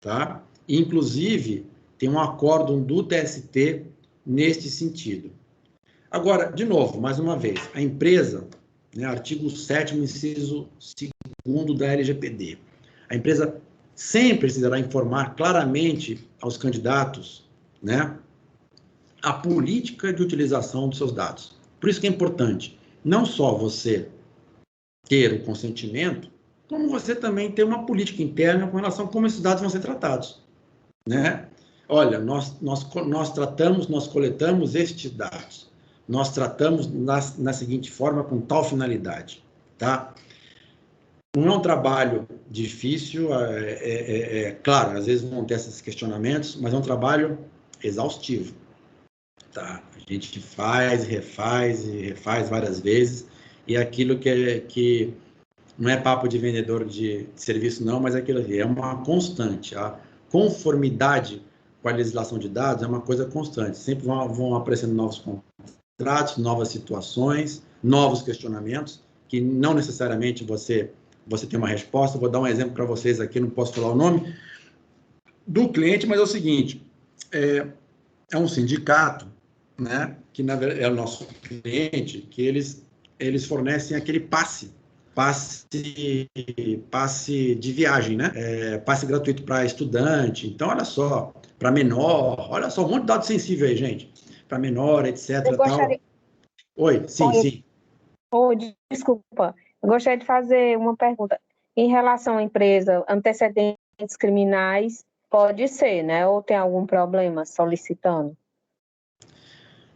tá? Inclusive, tem um acórdão do TST neste sentido. Agora, de novo, mais uma vez, a empresa, né, artigo 7º, inciso 2º da LGPD, a empresa sempre precisará informar claramente aos candidatos, né, a política de utilização dos seus dados. Por isso que é importante, não só você ter o consentimento, como você também ter uma política interna com relação a como esses dados vão ser tratados, né? Olha, nós coletamos estes dados, nós tratamos na seguinte forma, com tal finalidade, tá? Não é um trabalho difícil, claro, às vezes vão ter esses questionamentos, mas é um trabalho exaustivo, tá? A gente faz, refaz e refaz várias vezes, e aquilo que não é papo de vendedor de serviço não, mas aquilo ali é uma constante. A conformidade com a legislação de dados é uma coisa constante, sempre vão aparecendo novos contratos, novas situações, novos questionamentos, que não necessariamente você tem uma resposta. Vou dar um exemplo para vocês aqui, não posso falar o nome, do cliente, mas é o seguinte, é um sindicato, né, que na verdade é o nosso cliente, que eles fornecem aquele passe de viagem, né? Passe gratuito para estudante. Então, olha só, para menor, olha só, um monte de dado sensível aí, gente. Para menor, etc. Eu gostaria... Tal. Oi, sim, sim. Desculpa, eu gostaria de fazer uma pergunta. Em relação à empresa, antecedentes criminais, pode ser, né? Ou tem algum problema solicitando?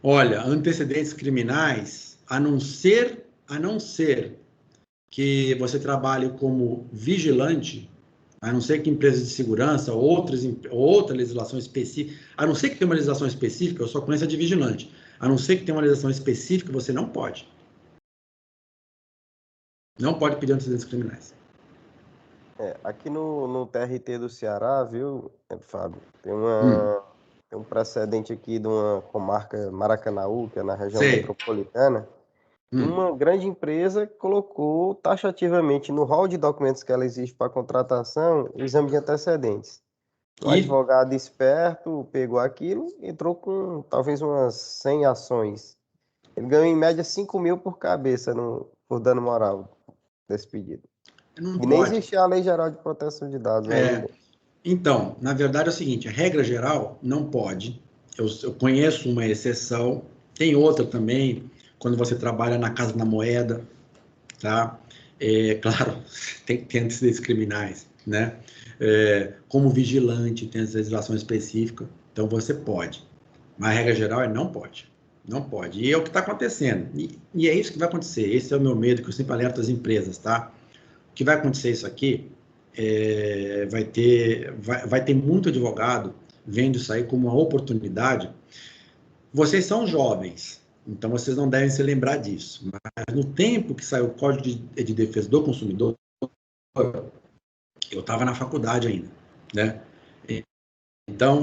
Olha, antecedentes criminais, a não ser que você trabalhe como vigilante, a não ser que empresas de segurança, outra legislação específica, a não ser que tenha uma legislação específica, eu só conheço a de vigilante, a não ser que tenha uma legislação específica, você não pode. Não pode pedir antecedentes criminais. Aqui no TRT do Ceará, viu, Fábio, tem um precedente aqui de uma comarca Maracanaú, que é na região metropolitana. Uma grande empresa colocou taxativamente no rol de documentos que ela exige para contratação o exame de antecedentes. Um advogado esperto pegou aquilo e entrou com talvez umas 100 ações. Ele ganhou em média 5 mil por cabeça por dano moral desse pedido. E nem existe a Lei Geral de Proteção de Dados ainda. Então, na verdade é o seguinte, a regra geral não pode. Eu conheço uma exceção, tem outra também, quando você trabalha na Casa da Moeda, tá? Claro, tem antecedentes criminais, né? Como vigilante, tem essa legislação específica, então você pode. Mas a regra geral não pode. Não pode. E é o que está acontecendo. E é isso que vai acontecer. Esse é o meu medo, que eu sempre alerto as empresas, tá? O que vai acontecer isso aqui, vai ter muito advogado vendo isso aí como uma oportunidade. Vocês são jovens, então vocês não devem se lembrar disso. Mas no tempo que saiu o Código de Defesa do Consumidor, eu estava na faculdade ainda, né? Então,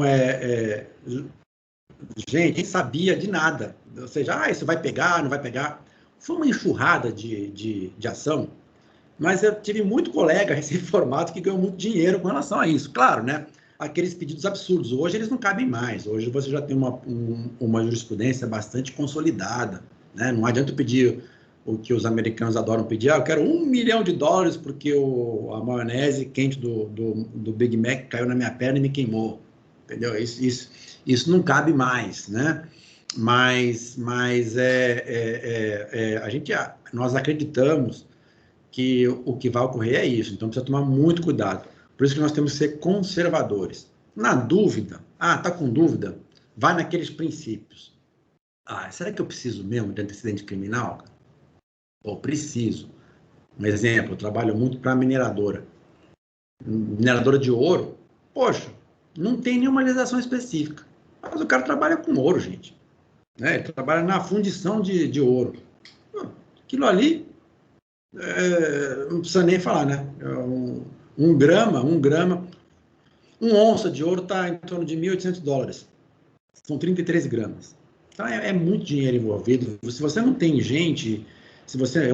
gente, nem sabia de nada. Ou seja, isso vai pegar, não vai pegar. Foi uma enxurrada de ação, mas eu tive muito colega recém-formado que ganhou muito dinheiro com relação a isso. Claro, né? Aqueles pedidos absurdos. Hoje eles não cabem mais. Hoje você já tem uma jurisprudência bastante consolidada, né? Não adianta pedir o que os americanos adoram pedir. Eu quero $1 milhão porque a maionese quente do Big Mac caiu na minha perna e me queimou. Entendeu? Isso não cabe mais, né? Mas nós acreditamos que o que vai ocorrer é isso. Então, precisa tomar muito cuidado. Por isso que nós temos que ser conservadores. Na dúvida, tá com dúvida? Vai naqueles princípios. Será que eu preciso mesmo de antecedente criminal? Preciso. Um exemplo, eu trabalho muito para mineradora. Mineradora de ouro, poxa, não tem nenhuma legislação específica. Mas o cara trabalha com ouro, gente. Né? Ele trabalha na fundição de ouro. Aquilo ali, não precisa nem falar, né? Um onça de ouro está em torno de $1.800. São 33 gramas. Então, é muito dinheiro envolvido. Se você não tem gente,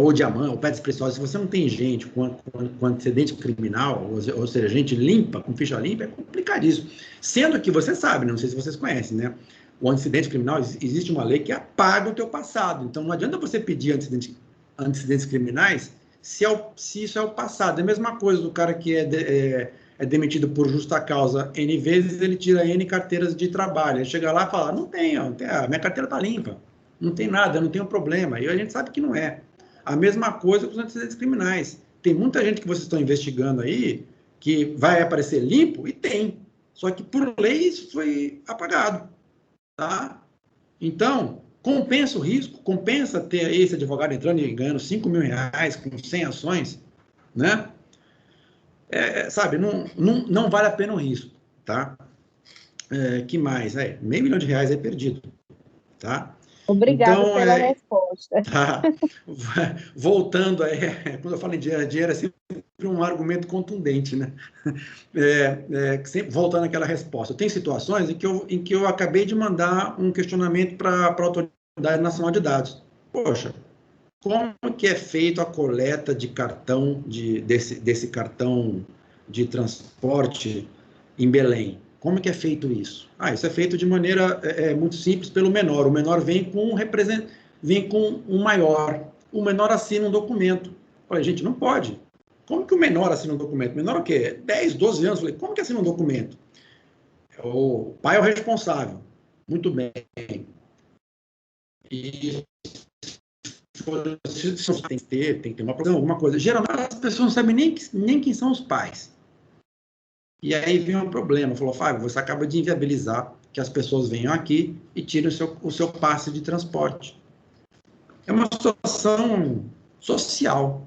ou diamante, ou pedras preciosas, se você não tem gente com antecedente criminal, ou seja, gente limpa, com ficha limpa, é complicadíssimo. Sendo que você sabe, não sei se vocês conhecem, né? O antecedente criminal, existe uma lei que apaga o teu passado. Então, não adianta você pedir antecedentes criminais se isso é o passado. É a mesma coisa do cara que é demitido por justa causa N vezes, ele tira N carteiras de trabalho. Ele chega lá e fala, não tem, minha carteira está limpa, não tem nada, não tem um problema. E a gente sabe que não é. A mesma coisa com os antecedentes criminais. Tem muita gente que vocês estão investigando aí que vai aparecer limpo, e tem. Só que por lei isso foi apagado. Tá? Então, compensa o risco, compensa ter esse advogado entrando e ganhando $5 mil com 100 ações, né? Sabe, não vale a pena o risco, tá? Que mais? R$500 mil aí perdido, tá? Obrigada então, pela resposta. Tá. Voltando, quando eu falo em dinheiro é sempre um argumento contundente, né? Sempre voltando àquela resposta. Tem situações em que eu acabei de mandar um questionamento para a Autoridade Nacional de Dados. Poxa, como que é feito a coleta de cartão, desse cartão de transporte em Belém? Como que é feito isso? Isso é feito de maneira muito simples pelo menor. O menor vem com um maior. O menor assina um documento. Eu falei, gente, não pode. Como que o menor assina um documento? Menor o quê? 10, 12 anos. Eu falei, como que assina um documento? O pai é o responsável. Muito bem. E tem que ter uma produção, alguma coisa. Geralmente as pessoas não sabem nem quem são os pais. E aí vem um problema. Falou, Fábio, você acaba de inviabilizar que as pessoas venham aqui e tirem o seu passe de transporte. É uma situação social.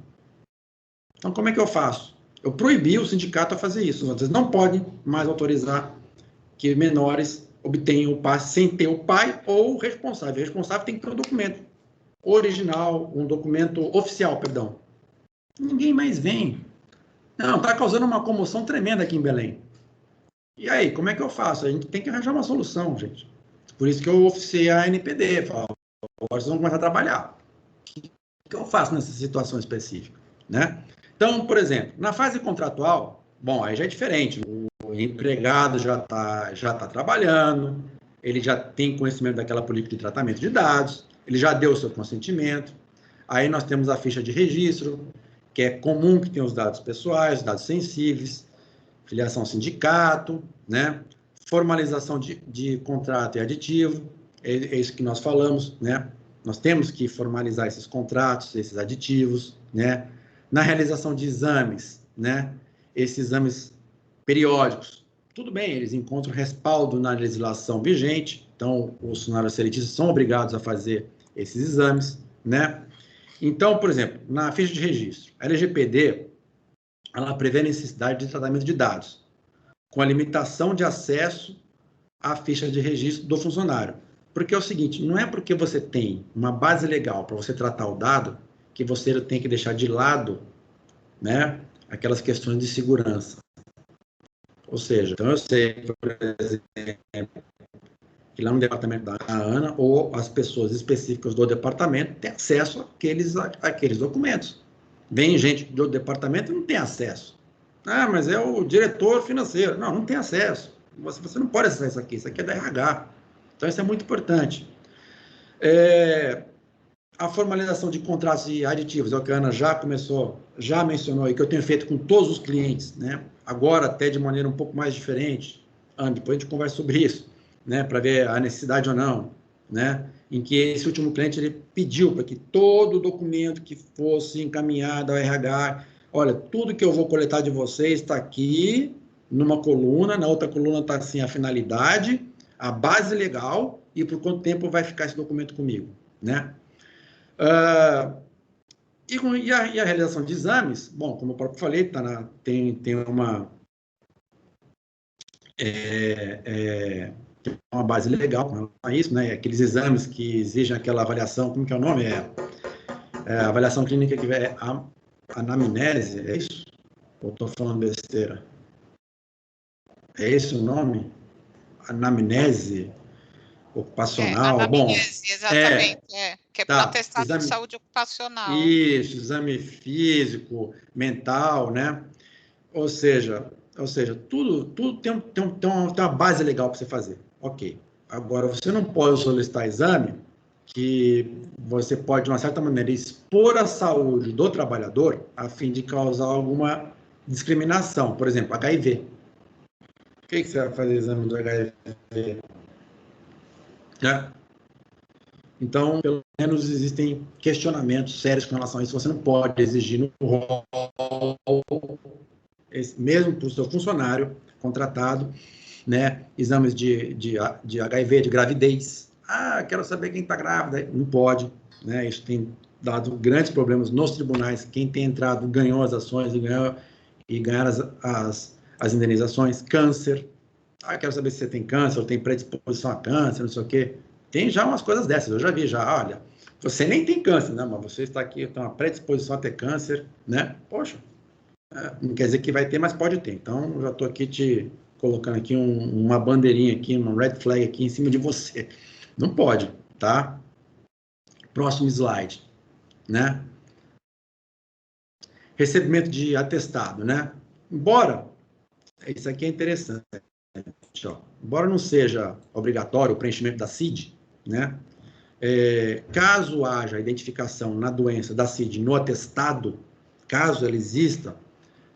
Então, como é que eu faço? Eu proibi o sindicato a fazer isso. Vocês não podem mais autorizar que menores obtenham o passe sem ter o pai ou o responsável. O responsável tem que ter um documento original, um documento oficial, perdão. Ninguém mais vem. Não, está causando uma comoção tremenda aqui em Belém. E aí, como é que eu faço? A gente tem que arranjar uma solução, gente. Por isso que eu oficiei a NPD. Falo, agora vocês vão começar a trabalhar. O que eu faço nessa situação específica? Né? Então, por exemplo, na fase contratual, bom, aí já é diferente. O empregado já tá trabalhando, ele já tem conhecimento daquela política de tratamento de dados, ele já deu o seu consentimento. Aí nós temos a ficha de registro, que é comum que tenha os dados pessoais, dados sensíveis, filiação ao sindicato, né? Formalização de contrato e aditivo, é isso que nós falamos, né? Nós temos que formalizar esses contratos, esses aditivos, né? Na realização de exames, né? Esses exames periódicos, tudo bem, eles encontram respaldo na legislação vigente, então os funcionários seletistas são obrigados a fazer esses exames, né? Então, por exemplo, na ficha de registro, a LGPD, ela prevê a necessidade de tratamento de dados, com a limitação de acesso à ficha de registro do funcionário. Porque é o seguinte, não é porque você tem uma base legal para você tratar o dado, que você tem que deixar de lado, né, aquelas questões de segurança. Ou seja, então eu sei, por exemplo, que lá no departamento da ANA, ou as pessoas específicas do departamento têm acesso àqueles documentos. Vem gente do departamento e não tem acesso. Mas é o diretor financeiro. Não tem acesso. Você não pode acessar isso aqui é da RH. Então, isso é muito importante. A formalização de contratos e aditivos, é o que a Ana já mencionou aí, que eu tenho feito com todos os clientes, né? Agora até de maneira um pouco mais diferente. Ana, depois a gente conversa sobre isso, né? Para ver a necessidade ou não, né? Em que esse último cliente ele pediu para que todo documento que fosse encaminhado ao RH, olha, tudo que eu vou coletar de vocês está aqui numa coluna, na outra coluna está assim a finalidade, a base legal e por quanto tempo vai ficar esse documento comigo, né? E a realização de exames, bom, como eu próprio falei, tem uma base legal para isso, né? Aqueles exames que exigem aquela avaliação, como que é o nome? A avaliação clínica que é a anamnese, é isso? Ou estou falando besteira? É esse o nome? Anamnese ocupacional? Anamnese, exatamente. Que é para atestado de exame, saúde ocupacional. Isso, exame físico, mental, né? Ou seja, tudo tem uma base legal para você fazer. Ok. Agora, você não pode solicitar exame que você pode, de uma certa maneira, expor a saúde do trabalhador a fim de causar alguma discriminação. Por exemplo, HIV. Por que você vai fazer exame do HIV? Então, pelo menos existem questionamentos sérios com relação a isso. Você não pode exigir no rol, mesmo para o seu funcionário contratado, né, exames de HIV, de gravidez. Quero saber quem está grávida. Não pode, né? Isso tem dado grandes problemas nos tribunais. Quem tem entrado ganhou as ações e ganharam as indenizações. Câncer. Quero saber se você tem câncer ou tem predisposição a câncer, não sei o quê. Tem já umas coisas dessas, eu já vi, olha, você nem tem câncer, né, mas você está aqui, tem uma predisposição a ter câncer, né, poxa, não quer dizer que vai ter, mas pode ter, então eu já estou aqui te colocando aqui uma bandeirinha aqui, uma red flag aqui em cima de você, não pode, tá? Próximo slide, né, recebimento de atestado, né, embora, isso aqui é interessante, ó, embora não seja obrigatório o preenchimento da CID, né, caso haja identificação na doença da CID no atestado, caso ela exista,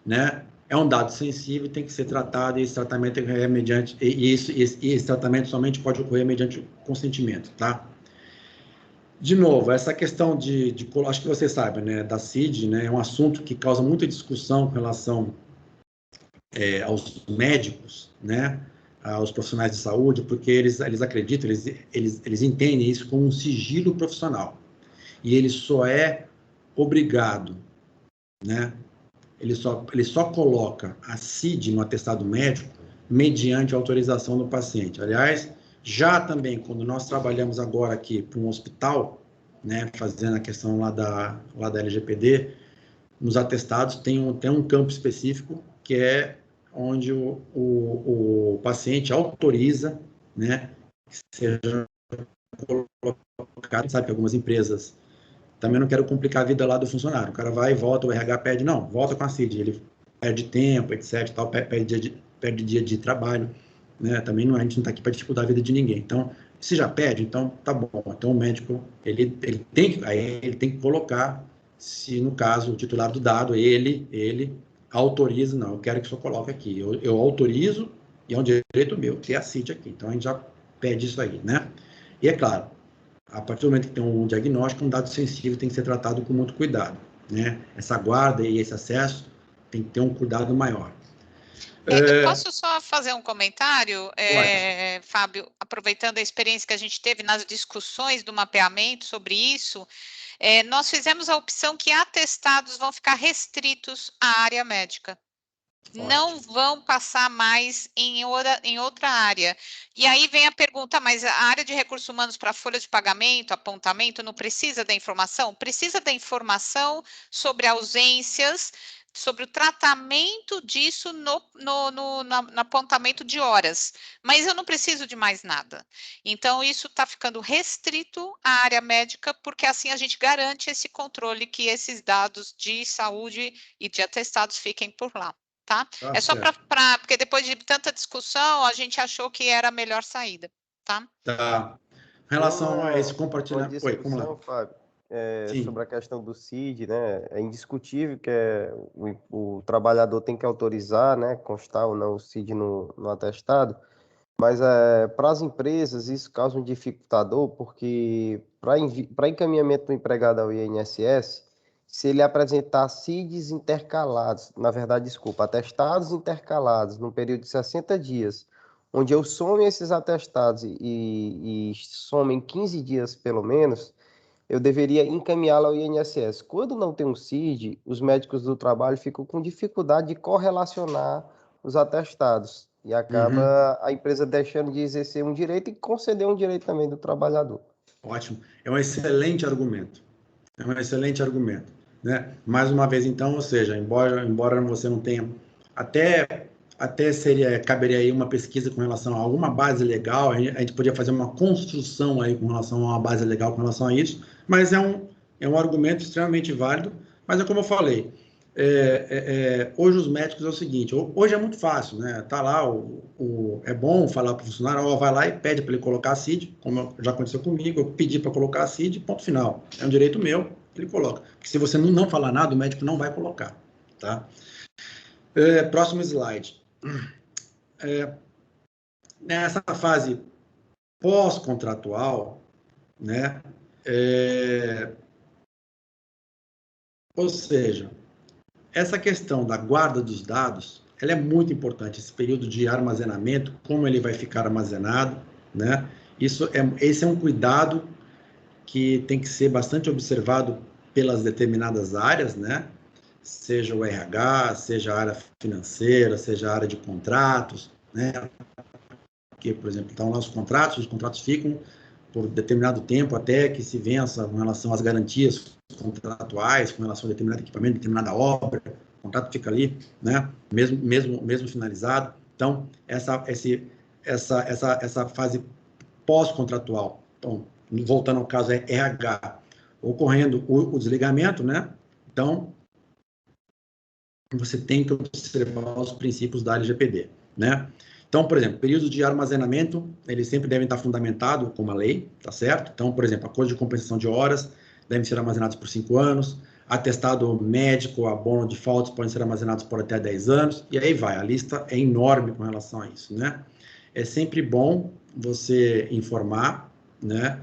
né, é um dado sensível e tem que ser tratado, e esse tratamento é mediante, e esse tratamento somente pode ocorrer mediante consentimento, tá? De novo, essa questão acho que você sabe, né, da CID, né, é um assunto que causa muita discussão com relação aos médicos, né, aos profissionais de saúde, porque eles acreditam, eles entendem isso como um sigilo profissional. E ele só é obrigado, né, ele só coloca a CID no atestado médico mediante autorização do paciente. Aliás, já também, quando nós trabalhamos agora aqui para um hospital, né, fazendo a questão lá da LGPD, nos atestados tem um campo específico que é onde o paciente autoriza, né, que seja colocado. Sabe que algumas empresas, também não quero complicar a vida lá do funcionário, o cara vai e volta, o RH pede, não, volta com a CID, ele perde tempo, etc, tal, perde dia de trabalho, né, também a gente não está aqui para dificultar a vida de ninguém, então, se já pede, então tá bom, então o médico, ele tem que colocar, se no caso o titular do dado, ele autoriza, não, eu quero que o senhor coloque aqui, eu autorizo, e é um direito meu, ter a CID aqui, então a gente já pede isso aí, né, e é claro, a partir do momento que tem um diagnóstico, um dado sensível tem que ser tratado com muito cuidado, né? Essa guarda e esse acesso tem que ter um cuidado maior. Eu posso só fazer um comentário, Pode. Fábio, aproveitando a experiência que a gente teve nas discussões do mapeamento sobre isso, nós fizemos a opção que atestados vão ficar restritos à área médica. Ótimo. Não vão passar mais em outra área. E aí vem a pergunta, mas a área de recursos humanos para folha de pagamento, apontamento, não precisa da informação? Precisa da informação sobre ausências, sobre o tratamento disso no apontamento de horas. Mas eu não preciso de mais nada. Então, isso está ficando restrito à área médica, porque assim a gente garante esse controle que esses dados de saúde e de atestados fiquem por lá. Tá? É só porque depois de tanta discussão, a gente achou que era a melhor saída, tá? Tá. Em relação a esse compartilhamento... Oi, vamos lá. Fábio, sobre a questão do CID, né? É indiscutível que o trabalhador tem que autorizar, né? Constar ou não o CID no atestado, mas para as empresas isso causa um dificultador, porque para encaminhamento do empregado ao INSS, se ele apresentar CIDs intercalados, atestados intercalados, num período de 60 dias, onde eu some esses atestados e somem 15 dias pelo menos, eu deveria encaminhá-lo ao INSS. Quando não tem um CID, os médicos do trabalho ficam com dificuldade de correlacionar os atestados e acaba a empresa deixando de exercer um direito e conceder um direito também do trabalhador. Ótimo. É um excelente argumento. Né? Mais uma vez, então, ou seja, embora você não tenha, até caberia aí uma pesquisa com relação a alguma base legal, a gente podia fazer uma construção aí com relação a uma base legal com relação a isso, mas é um argumento extremamente válido, mas é como eu falei, hoje os médicos é o seguinte, hoje é muito fácil, né? Tá lá, é bom falar para o funcionário, vai lá e pede para ele colocar a CID, como já aconteceu comigo, eu pedi para colocar a CID, ponto final, é um direito meu, ele coloca. Porque se você não falar nada, o médico não vai colocar, tá? Próximo slide. Nessa fase pós-contratual, né? Ou seja, essa questão da guarda dos dados, ela é muito importante, esse período de armazenamento, como ele vai ficar armazenado, né? Esse é um cuidado que tem que ser bastante observado pelas determinadas áreas, né? Seja o RH, seja a área financeira, seja a área de contratos, né? Porque, por exemplo, então lá os contratos ficam por determinado tempo até que se vença com relação às garantias contratuais, com relação a determinado equipamento, determinada obra, o contrato fica ali, né? Mesmo finalizado. Então, essa fase pós-contratual, então, voltando ao caso RH, ocorrendo o desligamento, né? Então, você tem que observar os princípios da LGPD, né? Então, por exemplo, períodos de armazenamento, eles sempre devem estar fundamentados com uma lei, tá certo? Então, por exemplo, acordo de compensação de horas devem ser armazenados por 5 anos, atestado médico, abono de faltas podem ser armazenados por até 10 anos, e aí vai, a lista é enorme com relação a isso, né? É sempre bom você informar, né?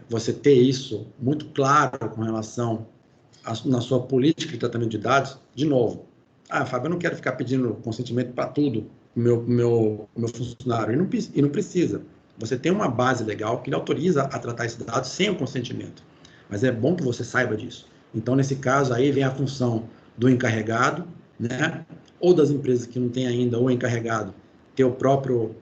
Você ter isso muito claro com relação na sua política de tratamento de dados. De novo, Fábio, eu não quero ficar pedindo consentimento para tudo, o meu funcionário, e não precisa. Você tem uma base legal que lhe autoriza a tratar esses dados sem o consentimento, mas é bom que você saiba disso. Então, nesse caso aí, vem a função do encarregado, né? Ou das empresas que não têm ainda o encarregado, ter o próprio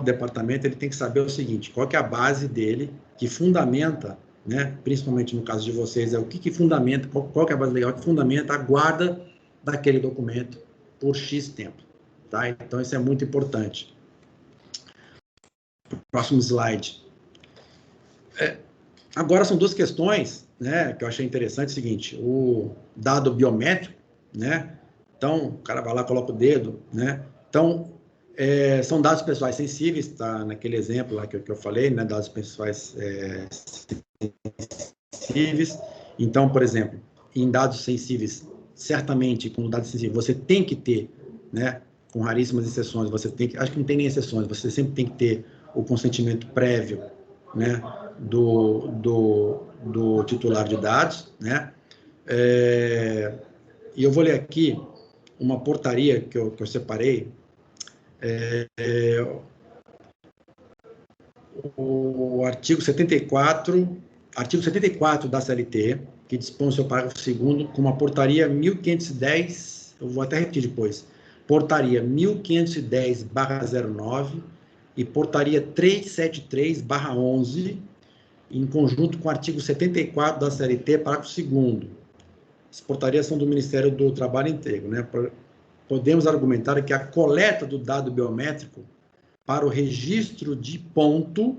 departamento, ele tem que saber o seguinte, qual que é a base dele, que fundamenta, né? Principalmente no caso de vocês, o que fundamenta, qual que é a base legal que fundamenta a guarda daquele documento por X tempo. Tá? Então, isso é muito importante. Próximo slide. Agora, são duas questões, né, que eu achei interessante. O seguinte, o dado biométrico, né? Então, o cara vai lá, coloca o dedo, né? Então, são dados pessoais sensíveis, tá? Naquele exemplo lá que eu falei, né? Dados pessoais sensíveis. Então, por exemplo, em dados sensíveis, certamente, com dados sensíveis, você tem que ter, né? Com raríssimas exceções, você tem que, acho que não tem nem exceções, você sempre tem que ter o consentimento prévio, né, do titular de dados, né? E eu vou ler aqui uma portaria que eu separei, o artigo 74 da CLT, que dispõe o seu parágrafo 2º, com uma portaria 1510, eu vou até repetir depois, portaria 1510/09 e portaria 373/11, em conjunto com o artigo 74 da CLT, parágrafo 2º. As portarias são do Ministério do Trabalho e Emprego, né? Podemos argumentar que a coleta do dado biométrico para o registro de ponto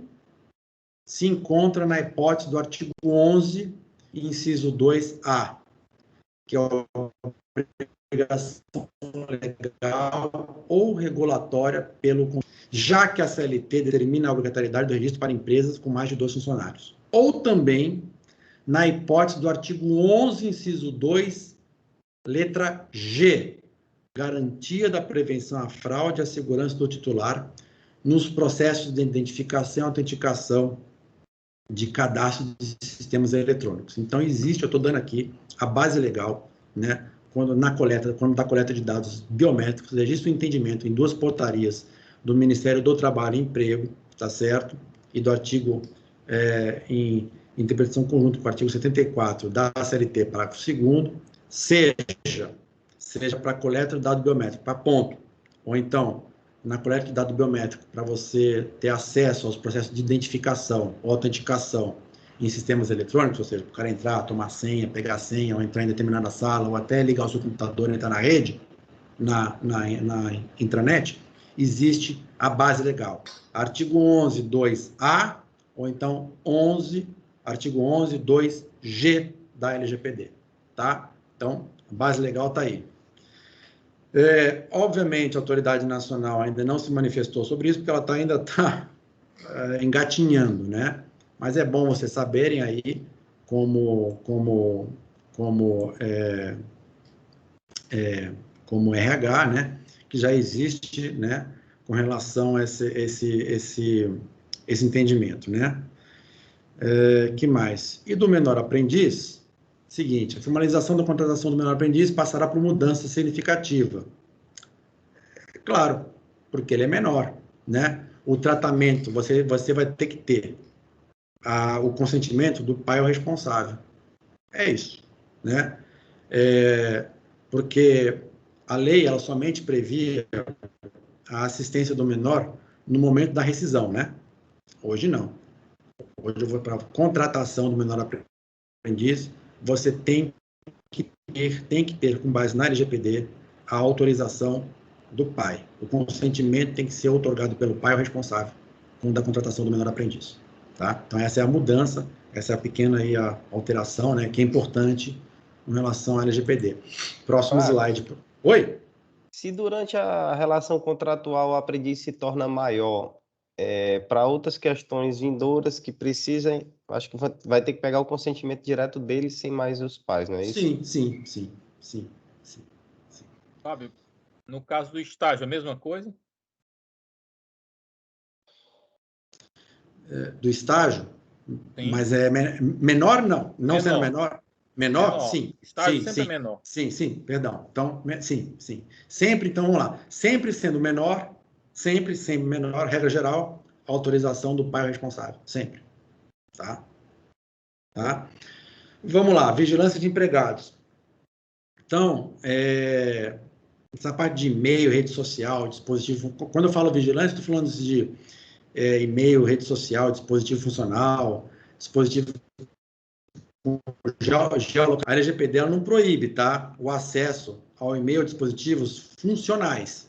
se encontra na hipótese do artigo 11, inciso 2A, que é a obrigação legal ou regulatória pelo... já que a CLT determina a obrigatoriedade do registro para empresas com mais de 2 funcionários. Ou também na hipótese do artigo 11, inciso 2, letra G, garantia da prevenção à fraude e à segurança do titular nos processos de identificação e autenticação de cadastro de sistemas eletrônicos. Então, existe, eu estou dando aqui a base legal, né, quando da coleta de dados biométricos, existe o entendimento em 2 portarias do Ministério do Trabalho e Emprego, tá certo? E do artigo, em interpretação conjunta com o artigo 74 da CLT, parágrafo 2º, seja para coleta de dado biométrico, para ponto, ou então, na coleta de dado biométrico, para você ter acesso aos processos de identificação ou autenticação em sistemas eletrônicos, ou seja, para o cara entrar, tomar senha, pegar senha, ou entrar em determinada sala, ou até ligar o seu computador e entrar na rede, na intranet, existe a base legal. Artigo 11, 2A, ou então artigo 11, 2G da LGPD, tá? Então, a base legal está aí. Obviamente, a autoridade nacional ainda não se manifestou sobre isso, porque ela ainda está engatinhando, né? Mas é bom vocês saberem aí como RH, né? Que já existe, né? Com relação a esse entendimento, né? Que mais? E do menor aprendiz? Seguinte, a formalização da contratação do menor aprendiz passará por mudança significativa. Claro, porque ele é menor, né? O tratamento, você vai ter que ter o consentimento do pai ou responsável. É isso, né? Porque a lei, ela somente previa a assistência do menor no momento da rescisão, né? Hoje não. Hoje eu vou para a contratação do menor aprendiz, você tem que ter, com base na LGPD, a autorização do pai. O consentimento tem que ser otorgado pelo pai ou responsável da contratação do menor aprendiz. Tá? Então, essa é a mudança, essa é a pequena aí, a alteração, né, que é importante em relação à LGPD. Próximo slide. Oi? Se durante a relação contratual o aprendiz se torna maior, para outras questões vindouras que precisem, acho que vai ter que pegar o consentimento direto dele sem mais os pais, não é isso? Sim. Fábio, no caso do estágio, a mesma coisa? Do estágio, Sim. mas menor não, não Menor. sendo menor. Menor, sim. Estágio sempre é menor. Sim, perdão. Então, sim. Sempre, então, vamos lá. Sempre sendo menor, sempre menor, regra geral, autorização do pai responsável. Sempre. Tá? Vamos lá, vigilância de empregados. Então, essa parte de e-mail, rede social, dispositivo... Quando eu falo vigilância, estou falando de e-mail, rede social, dispositivo funcional, dispositivo geolocalização. A LGPD ela não proíbe, tá? O acesso ao e-mail, dispositivos funcionais.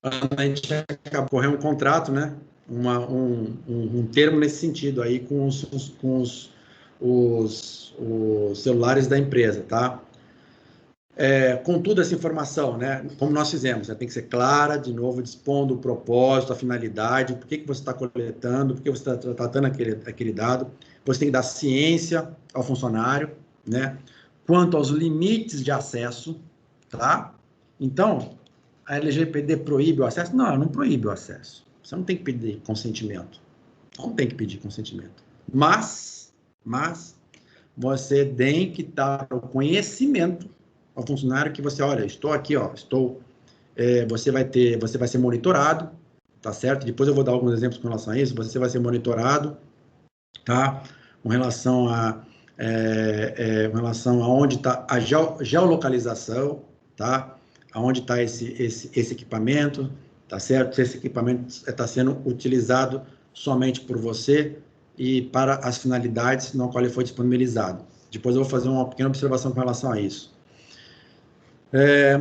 A gente acaba correndo um contrato, né? Um termo nesse sentido aí com os celulares da empresa, tá? Contudo, essa informação, né, como nós fizemos, tem que ser clara, de novo, dispondo o propósito, a finalidade, por que você está coletando, por que você está tratando aquele dado. Você tem que dar ciência ao funcionário, né, quanto aos limites de acesso, tá? Então, a LGPD proíbe o acesso? Não, ela não proíbe o acesso. Você não tem que pedir consentimento. Não tem que pedir consentimento. Mas você tem que dar o conhecimento ao funcionário que você, olha, estou aqui, você vai ser monitorado, tá certo? Depois eu vou dar alguns exemplos com relação a isso, você vai ser monitorado, tá? Com relação a onde está a geolocalização, tá? Aonde está esse equipamento, tá certo? Se esse equipamento está sendo utilizado somente por você e para as finalidades no qual ele foi disponibilizado. Depois eu vou fazer uma pequena observação com relação a isso.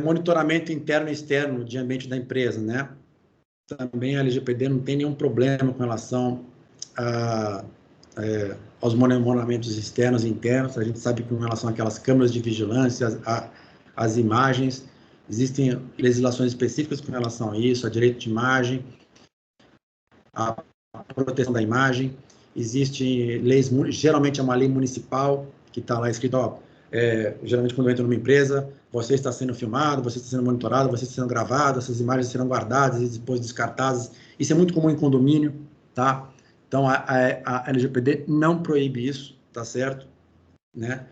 Monitoramento interno e externo de ambiente da empresa, né? Também a LGPD não tem nenhum problema com relação aos monitoramentos externos e internos. A gente sabe que com relação àquelas câmeras de vigilância, as imagens, existem legislações específicas com relação a isso, a direito de imagem, a proteção da imagem. Existem leis, geralmente é uma lei municipal, que está lá escrito, geralmente quando entra numa empresa, você está sendo filmado, você está sendo monitorado, você está sendo gravado, essas imagens serão guardadas e depois descartadas. Isso é muito comum em condomínio, tá? Então, a LGPD não proíbe isso, tá certo? Né?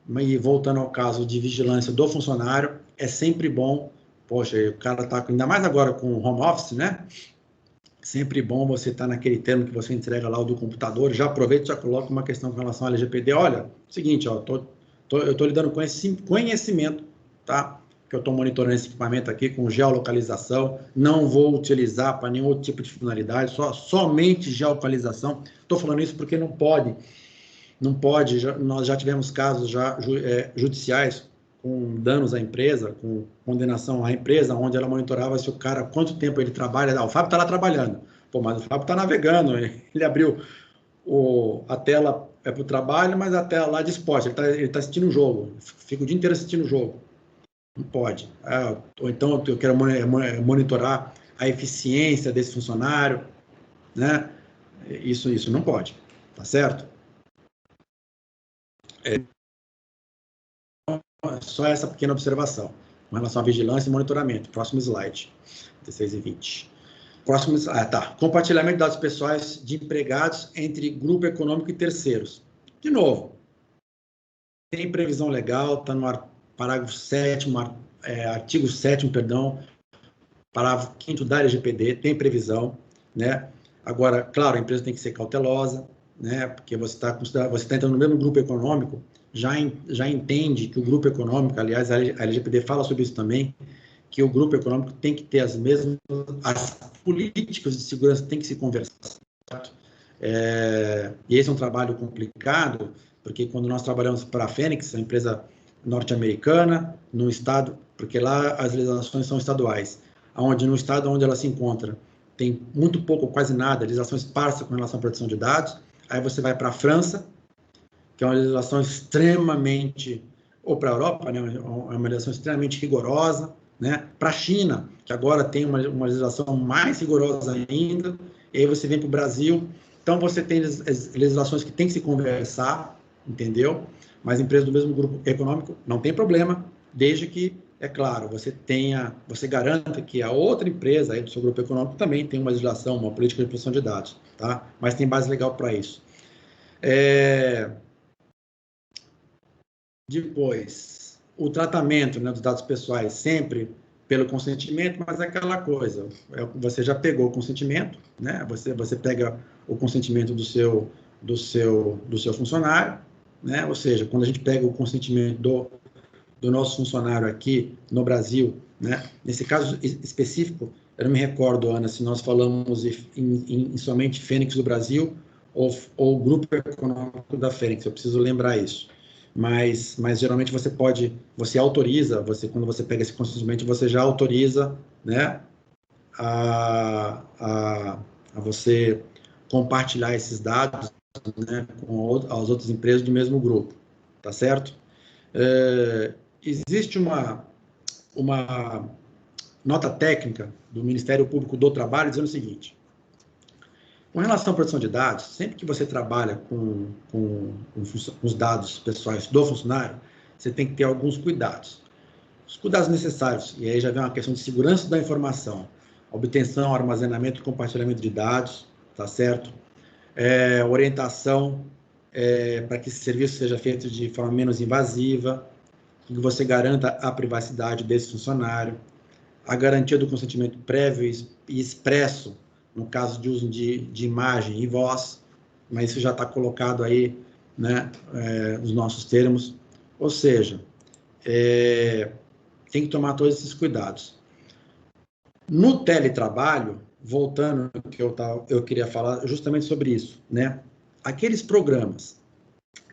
E voltando ao caso de vigilância do funcionário, é sempre bom, poxa, o cara está, ainda mais agora com o home office, né? Sempre bom você estar naquele termo que você entrega lá o do computador, já aproveita e já coloca uma questão com relação à LGPD. Olha, seguinte, eu estou lidando com esse conhecimento, tá? Que eu estou monitorando esse equipamento aqui com geolocalização, não vou utilizar para nenhum outro tipo de finalidade, somente geolocalização. Estou falando isso porque não pode, nós já tivemos casos judiciais com danos à empresa, com condenação à empresa, onde ela monitorava se o cara, quanto tempo ele trabalha. O Fábio está lá trabalhando, mas o Fábio está navegando, ele abriu a tela para o trabalho, mas a tela lá de esporte, ele tá assistindo o jogo, fica o dia inteiro assistindo o jogo. Não pode. Ou então eu quero monitorar a eficiência desse funcionário, né? Isso não pode, tá certo? Só essa pequena observação com relação à vigilância e monitoramento. Próximo slide, 16 e 20. Próximo, compartilhamento de dados pessoais de empregados entre grupo econômico e terceiros. De novo, tem previsão legal, está no parágrafo 7º, artigo 7º, perdão, parágrafo 5º da LGPD, tem previsão, né? Agora, claro, a empresa tem que ser cautelosa, né? Porque você está entrando no mesmo grupo econômico, já entende que o grupo econômico, aliás, a LGPD fala sobre isso também, que o grupo econômico tem que ter as políticas de segurança têm que se conversar. Certo? E esse é um trabalho complicado, porque quando nós trabalhamos para a Fênix, a empresa norte-americana, no estado, porque lá as legislações são estaduais, no estado onde ela se encontra, tem muito pouco, quase nada, legislação esparsa com relação à proteção de dados. Aí você vai para a França, que é uma legislação extremamente, ou para a Europa, né, é uma legislação extremamente rigorosa, né? Para a China, que agora tem uma legislação mais rigorosa ainda, e aí você vem para o Brasil. Então, você tem as legislações que tem que se conversar, entendeu? Mas empresas do mesmo grupo econômico não tem problema, desde que, é claro, você garanta que a outra empresa aí do seu grupo econômico também tem uma legislação, uma política de proteção de dados, tá? Mas tem base legal para isso. Depois, o tratamento, né, dos dados pessoais sempre pelo consentimento, mas é aquela coisa, você já pegou o consentimento, né? Você pega o consentimento do seu funcionário, né? Ou seja, quando a gente pega o consentimento do nosso funcionário aqui no Brasil, né? Nesse caso específico, eu não me recordo, Ana, se nós falamos em somente Fênix do Brasil ou o grupo econômico da Fênix, eu preciso lembrar isso. Mas geralmente você autoriza, quando você pega esse consentimento, você já autoriza, né, a você compartilhar esses dados, né, com as outras empresas do mesmo grupo, tá certo? Existe uma nota técnica do Ministério Público do Trabalho dizendo o seguinte: com relação à proteção de dados, sempre que você trabalha com os dados pessoais do funcionário, você tem que ter alguns cuidados. Os cuidados necessários, e aí já vem uma questão de segurança da informação, obtenção, armazenamento e compartilhamento de dados, tá certo? Orientação para que esse serviço seja feito de forma menos invasiva, que você garanta a privacidade desse funcionário, a garantia do consentimento prévio e expresso no caso de uso de imagem e voz, mas isso já está colocado aí, né, nos nossos termos. Ou seja, tem que tomar todos esses cuidados. No teletrabalho, voltando ao que eu queria falar justamente sobre isso, né? Aqueles programas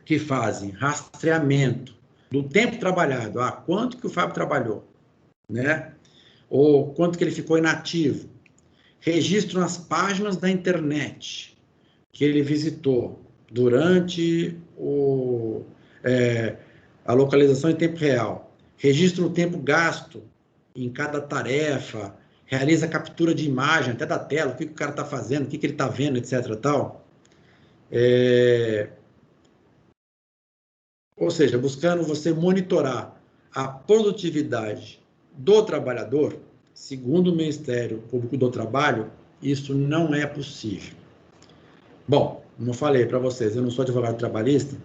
que fazem rastreamento do tempo trabalhado, quanto que o Fábio trabalhou, né? Ou quanto que ele ficou inativo, registram as páginas da internet que ele visitou durante a localização em tempo real, registra o tempo gasto em cada tarefa, realiza captura de imagem até da tela, o que o cara está fazendo, o que ele está vendo, etc. Tal. Ou seja, buscando você monitorar a produtividade do trabalhador, segundo o Ministério Público do Trabalho, isso não é possível. Bom, como eu falei para vocês, eu não sou advogado trabalhista,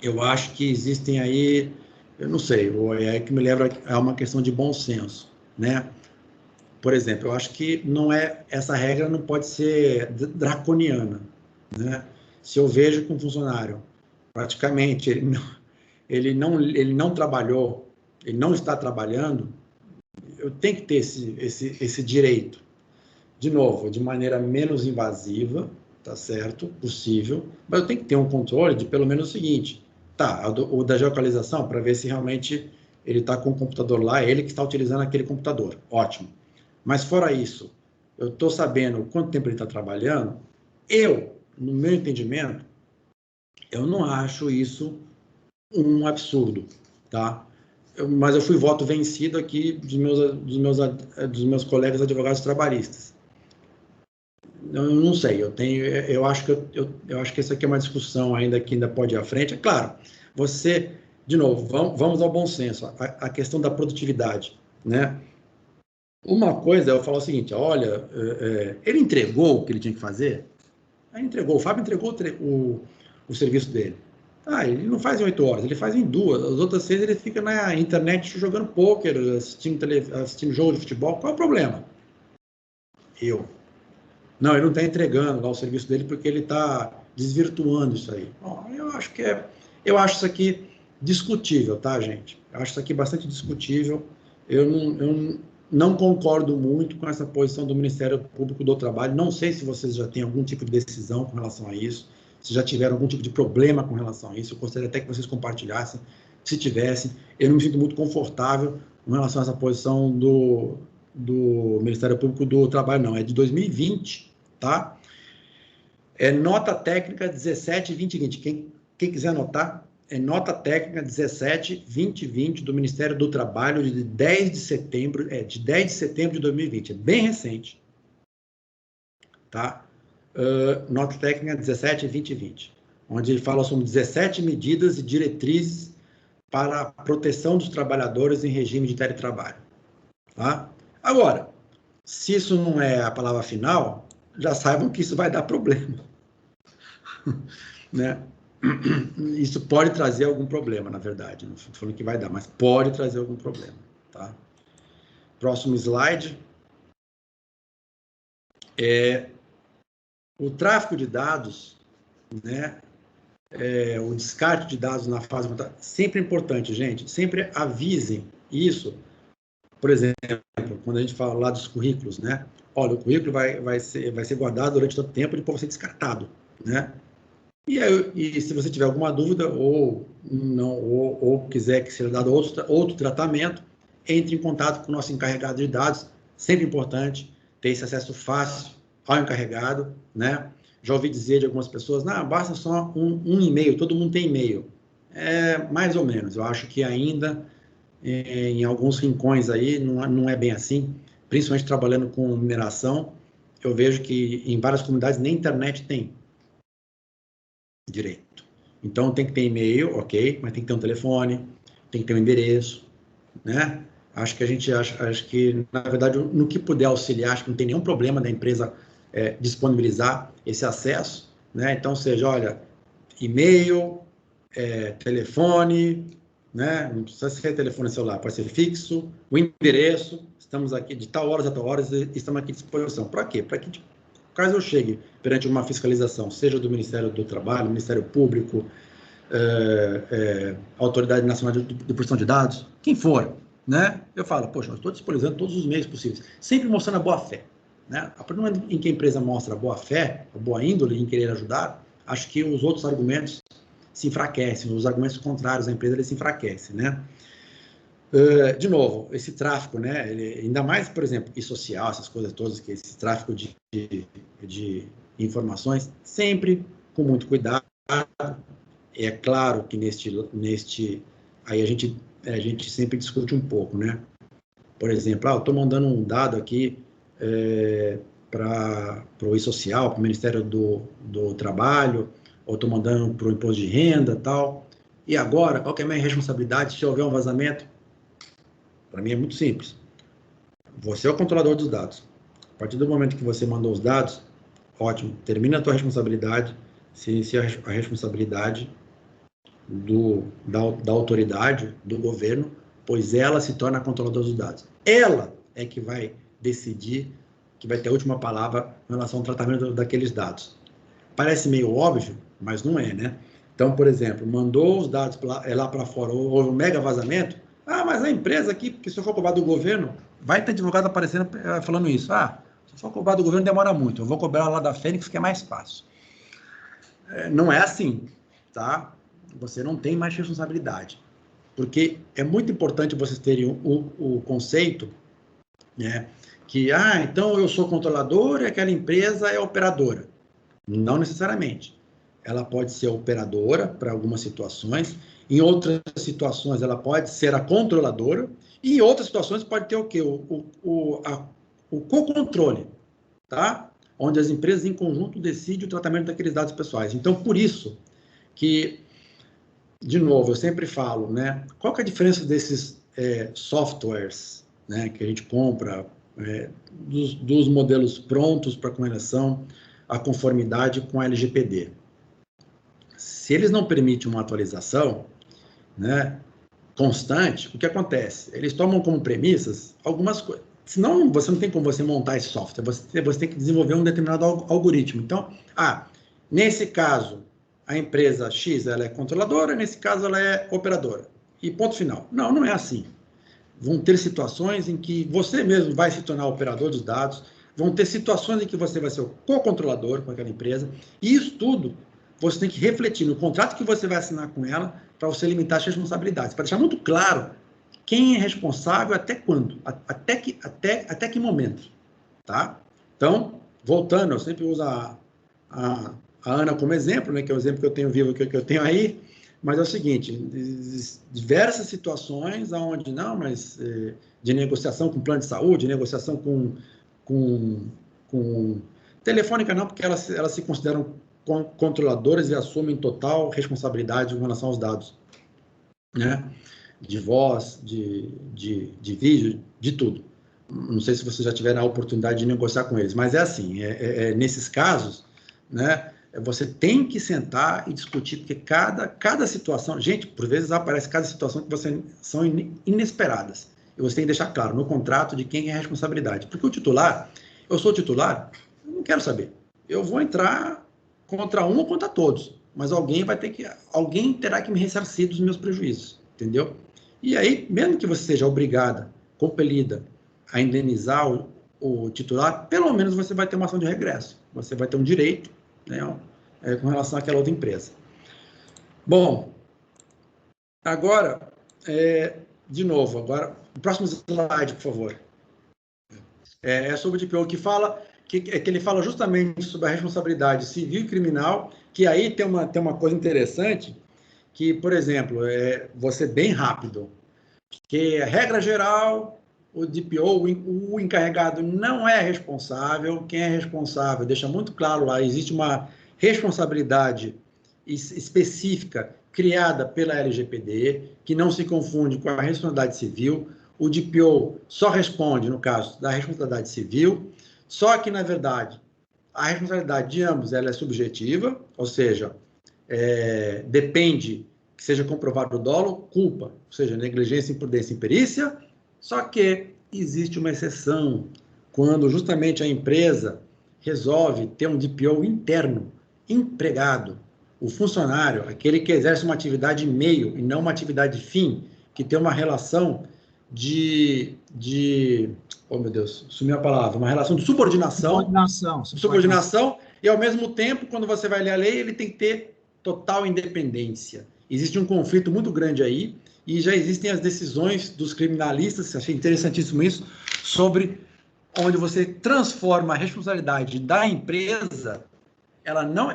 eu acho que existem aí, eu não sei, é que me leva a uma questão de bom senso, né? Por exemplo, eu acho que essa regra não pode ser draconiana, né? Se eu vejo que um funcionário, praticamente, ele não trabalhou, ele não está trabalhando, eu tenho que ter esse direito, de novo, de maneira menos invasiva, tá certo? Possível, mas eu tenho que ter um controle de pelo menos o seguinte, o da geolocalização, para ver se realmente ele está com o computador lá, é ele que está utilizando aquele computador, ótimo. Mas fora isso, eu estou sabendo quanto tempo ele está trabalhando, no meu entendimento, eu não acho isso um absurdo, tá? Mas eu fui voto vencido aqui dos meus colegas advogados trabalhistas. Eu não sei, eu acho que isso aqui é uma discussão que ainda pode ir à frente. É claro, de novo, vamos ao bom senso, a questão da produtividade, né? Uma coisa, eu falo o seguinte, olha, ele entregou o que ele tinha que fazer? Aí entregou, o Fábio entregou o serviço dele. Ele não faz em 8 horas, ele faz em 2. As outras 6 ele fica na internet jogando pôquer, assistindo jogo de futebol. Qual é o problema? Não, ele não está entregando lá o serviço dele porque ele está desvirtuando isso aí. Bom, eu acho isso aqui discutível, tá, gente? Eu acho isso aqui bastante discutível. Eu não concordo muito com essa posição do Ministério Público do Trabalho. Não sei se vocês já têm algum tipo de decisão com relação a isso, se já tiveram algum tipo de problema com relação a isso. Eu gostaria até que vocês compartilhassem, se tivessem. Eu não me sinto muito confortável com relação a essa posição do Ministério Público do Trabalho, não. É de 2020, tá? Nota técnica 17 e 2020. Quem quiser anotar, é nota técnica 17/2020 do Ministério do Trabalho de 10 de setembro de 2020, é bem recente, tá? Nota técnica 17/2020, onde ele fala sobre 17 medidas e diretrizes para a proteção dos trabalhadores em regime de teletrabalho, tá? Agora, se isso não é a palavra final, já saibam que isso vai dar problema, né? Isso pode trazer algum problema, na verdade. Não estou falando que vai dar, mas pode trazer algum problema, tá? Próximo slide. O tráfico de dados, né? O descarte de dados na fase... Sempre é importante, gente. Sempre avisem isso. Por exemplo, quando a gente fala lá dos currículos, né? Olha, o currículo vai ser guardado durante todo o tempo e depois ser descartado, né? E se você tiver alguma dúvida ou quiser que seja dado outro tratamento, entre em contato com o nosso encarregado de dados. Sempre importante ter esse acesso fácil ao encarregado, né? Já ouvi dizer de algumas pessoas, não, basta só um e-mail, todo mundo tem e-mail. Mais ou menos. Eu acho que ainda em alguns rincões aí não é bem assim, principalmente trabalhando com mineração. Eu vejo que em várias comunidades nem internet tem direito. Então, tem que ter e-mail, ok, mas tem que ter um telefone, tem que ter um endereço, né? Acho que, na verdade, no que puder auxiliar, acho que não tem nenhum problema da empresa disponibilizar esse acesso, né? Então, seja, olha, e-mail, telefone, né? Não precisa ser telefone celular, pode ser fixo, o endereço, estamos aqui de tal horas a tal horas, estamos aqui à disposição. Para quê? Para que caso eu chegue perante uma fiscalização, seja do Ministério do Trabalho, Ministério Público, Autoridade Nacional de Proteção de Dados, quem for, né? Eu falo, poxa, eu estou disponibilizando todos os meios possíveis, sempre mostrando a boa-fé, né? A partir do momento em que a empresa mostra a boa-fé, a boa índole em querer ajudar, acho que os outros argumentos se enfraquecem, os argumentos contrários à empresa, eles se enfraquecem, né? De novo, esse tráfico, né, ainda mais, por exemplo, e social, essas coisas todas, que esse tráfico de informações, sempre com muito cuidado. É claro que aí a gente sempre discute um pouco, né? Por exemplo, eu estou mandando um dado aqui para o e-social, para o Ministério do Trabalho, ou estou mandando para o imposto de renda e tal. E agora, qual que é a minha responsabilidade se houver um vazamento? Para mim é muito simples. Você é o controlador dos dados. A partir do momento que você mandou os dados, ótimo, termina a tua responsabilidade, se inicia a responsabilidade da autoridade, do governo, pois ela se torna a controladora dos dados. Ela é que vai decidir, que vai ter a última palavra em relação ao tratamento daqueles dados. Parece meio óbvio, mas não é, né? Então, por exemplo, mandou os dados lá para fora, houve um mega vazamento, mas a empresa aqui, porque se eu for cobrar do governo, vai ter advogado aparecendo falando isso. Se eu for cobrar do governo, demora muito. Eu vou cobrar lá da Fênix, que é mais fácil. Não é assim, tá? Você não tem mais responsabilidade. Porque é muito importante vocês terem o conceito, né? Que, então eu sou controlador e aquela empresa é operadora. Não necessariamente. Ela pode ser operadora para algumas situações, em outras situações ela pode ser a controladora, e em outras situações pode ter o quê? O co-controle, tá? Onde as empresas em conjunto decidem o tratamento daqueles dados pessoais. Então, por isso que, de novo, eu sempre falo, né? Qual que é a diferença desses softwares, né, que a gente compra, dos modelos prontos para correlação à conformidade com a LGPD? Se eles não permitem uma atualização, né, constante, o que acontece? Eles tomam como premissas algumas coisas. Senão, você não tem como você montar esse software, você tem que desenvolver um determinado algoritmo. Então, nesse caso, a empresa X ela é controladora, nesse caso ela é operadora. E ponto final. Não é assim. Vão ter situações em que você mesmo vai se tornar operador dos dados, vão ter situações em que você vai ser o co-controlador com aquela empresa, e isso tudo você tem que refletir no contrato que você vai assinar com ela para você limitar as responsabilidades, para deixar muito claro quem é responsável até quando, até que momento, tá? Então, voltando, eu sempre uso a Ana como exemplo, né, que é o exemplo que eu tenho vivo, que eu tenho aí, Mas é o seguinte, diversas situações onde não, mas de negociação com plano de saúde, negociação com Telefônica não, porque elas se consideram controladoras e assumem total responsabilidade com relação aos dados, né? De voz, de vídeo, de tudo. Não sei se vocês já tiveram a oportunidade de negociar com eles, mas é assim, nesses casos, né, você tem que sentar e discutir, porque cada situação, gente, por vezes aparece cada situação que são inesperadas, e você tem que deixar claro no contrato de quem é a responsabilidade, porque o titular, eu sou titular, eu não quero saber, eu vou entrar contra um ou contra todos, mas alguém terá que me ressarcir dos meus prejuízos, entendeu? E aí, mesmo que você seja obrigada, compelida a indenizar o titular, pelo menos você vai ter uma ação de regresso, você vai ter um direito, né, com relação àquela outra empresa. Bom, agora, de novo, agora, o próximo slide, por favor. É sobre o DPO, que ele fala justamente sobre a responsabilidade civil e criminal, que aí tem uma coisa interessante, que, por exemplo, vou ser bem rápido, que regra geral, o DPO, o encarregado não é responsável, quem é responsável, deixa muito claro lá, existe uma responsabilidade específica criada pela LGPD, que não se confunde com a responsabilidade civil. O DPO só responde, no caso da responsabilidade civil, só que, na verdade, a responsabilidade de ambos ela é subjetiva, ou seja, depende que seja comprovado o dolo, culpa, ou seja, negligência, imprudência e imperícia, só que existe uma exceção, quando justamente a empresa resolve ter um DPO interno, empregado, o funcionário, aquele que exerce uma atividade meio e não uma atividade fim, que tem uma relação oh meu Deus, sumiu a palavra, uma relação de subordinação, e ao mesmo tempo, quando você vai ler a lei, ele tem que ter total independência. Existe um conflito muito grande aí, e já existem as decisões dos criminalistas, achei interessantíssimo isso, sobre onde você transforma a responsabilidade da empresa, ela não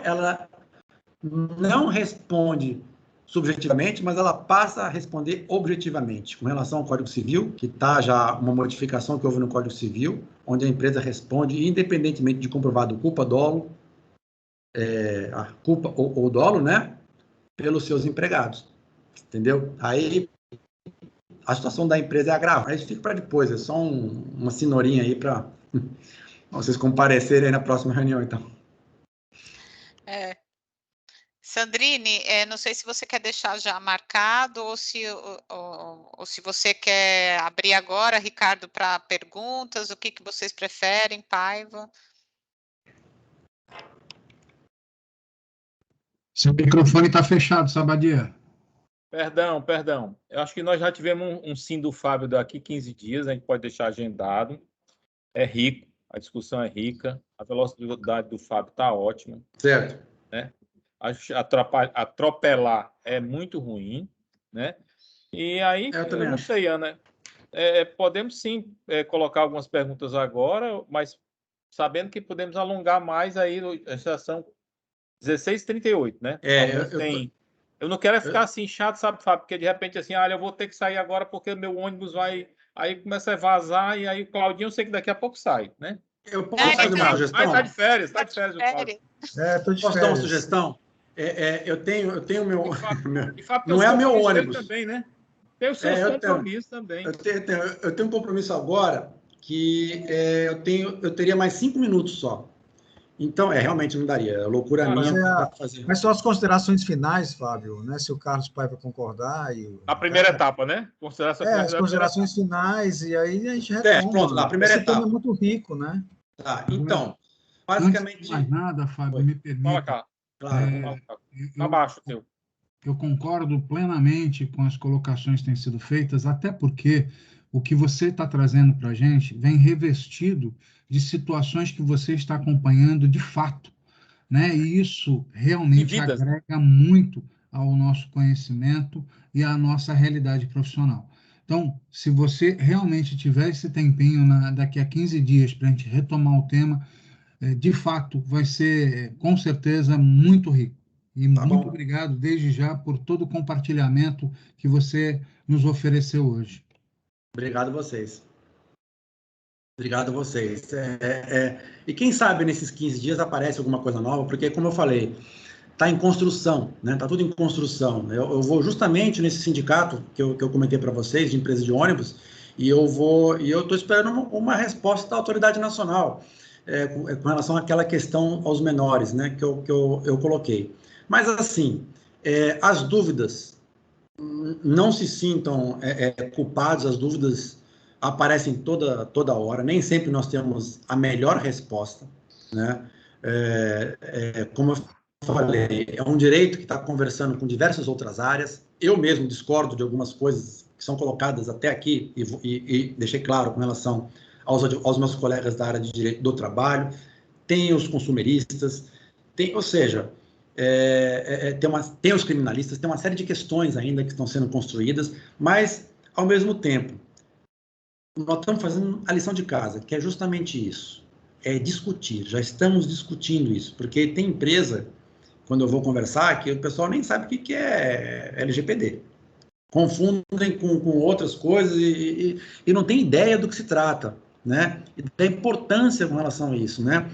responde subjetivamente, mas ela passa a responder objetivamente, com relação ao Código Civil, que está já uma modificação que houve no Código Civil, onde a empresa responde, independentemente de comprovado culpa, dolo, a culpa ou dolo, né, pelos seus empregados, entendeu? Aí a situação da empresa é agravada, mas fica para depois, é só uma cenourinha aí para vocês comparecerem aí na próxima reunião, então. Sandrine, não sei se você quer deixar já marcado ou se você quer abrir agora, Ricardo, para perguntas, o que vocês preferem, Paiva? Seu microfone está fechado, Sabadia. Perdão. Eu acho que nós já tivemos um sim do Fábio daqui 15 dias, a gente pode deixar agendado. É rico, a discussão é rica, a velocidade do Fábio está ótima. Certo. Né? Atropelar é muito ruim, né? E aí, eu não sei, Ana, podemos sim colocar algumas perguntas agora, mas sabendo que podemos alongar mais aí a sessão 16h38, né? Eu não quero ficar assim chato, sabe, Fábio? Porque de repente assim, eu vou ter que sair agora porque meu ônibus vai... Aí começa a vazar e aí o Claudinho, eu sei que daqui a pouco sai, né? Eu posso fazer uma sugestão? Mas tá de férias o Claudio. Tô de Posso férias. dar uma sugestão? Eu tenho meu... E Fábio, não é meu ônibus. Também, né? Tem os seus compromissos também. Eu tenho um compromisso agora que eu teria mais 5 minutos só. Então, realmente não daria. É loucura minha para fazer. Mas só as considerações finais, Fábio, né? Se o Carlos Paiva concordar. A primeira etapa, né? As considerações finais, e aí a gente retoma. Pronto, a primeira etapa. Esse tema é muito rico, né? Tá, então, basicamente... Antes de mais nada, Fábio, me permite... Fala cá. Claro, abaixo, teu. Eu concordo plenamente com as colocações que têm sido feitas, até porque o que você está trazendo para a gente vem revestido de situações que você está acompanhando de fato, né? E isso realmente agrega muito ao nosso conhecimento e à nossa realidade profissional. Então, se você realmente tiver esse tempinho daqui a 15 dias para a gente retomar o tema, de fato, vai ser, com certeza, muito rico. E muito obrigado, desde já, por todo o compartilhamento que você nos ofereceu hoje. Obrigado a vocês. Obrigado a vocês. E quem sabe nesses 15 dias aparece alguma coisa nova, porque, como eu falei, está em construção, né? Está tudo em construção. Eu vou justamente nesse sindicato que eu comentei para vocês, de empresa de ônibus, e eu estou esperando uma resposta da autoridade nacional com relação àquela questão aos menores, né? Que eu coloquei. Mas, assim, as dúvidas, não se sintam culpados, as dúvidas aparecem toda hora, nem sempre nós temos a melhor resposta, né? Como eu falei, é um direito que está conversando com diversas outras áreas, eu mesmo discordo de algumas coisas que são colocadas até aqui, e deixei claro com relação aos meus colegas da área de direito do trabalho, tem os consumeristas, ou seja, tem os criminalistas, tem uma série de questões ainda que estão sendo construídas, mas, ao mesmo tempo, nós estamos fazendo a lição de casa, que é justamente isso, é discutir, já estamos discutindo isso, porque tem empresa, quando eu vou conversar, que o pessoal nem sabe o que é LGPD, confundem com outras coisas e não tem ideia do que se trata, né? E da importância com relação a isso, né?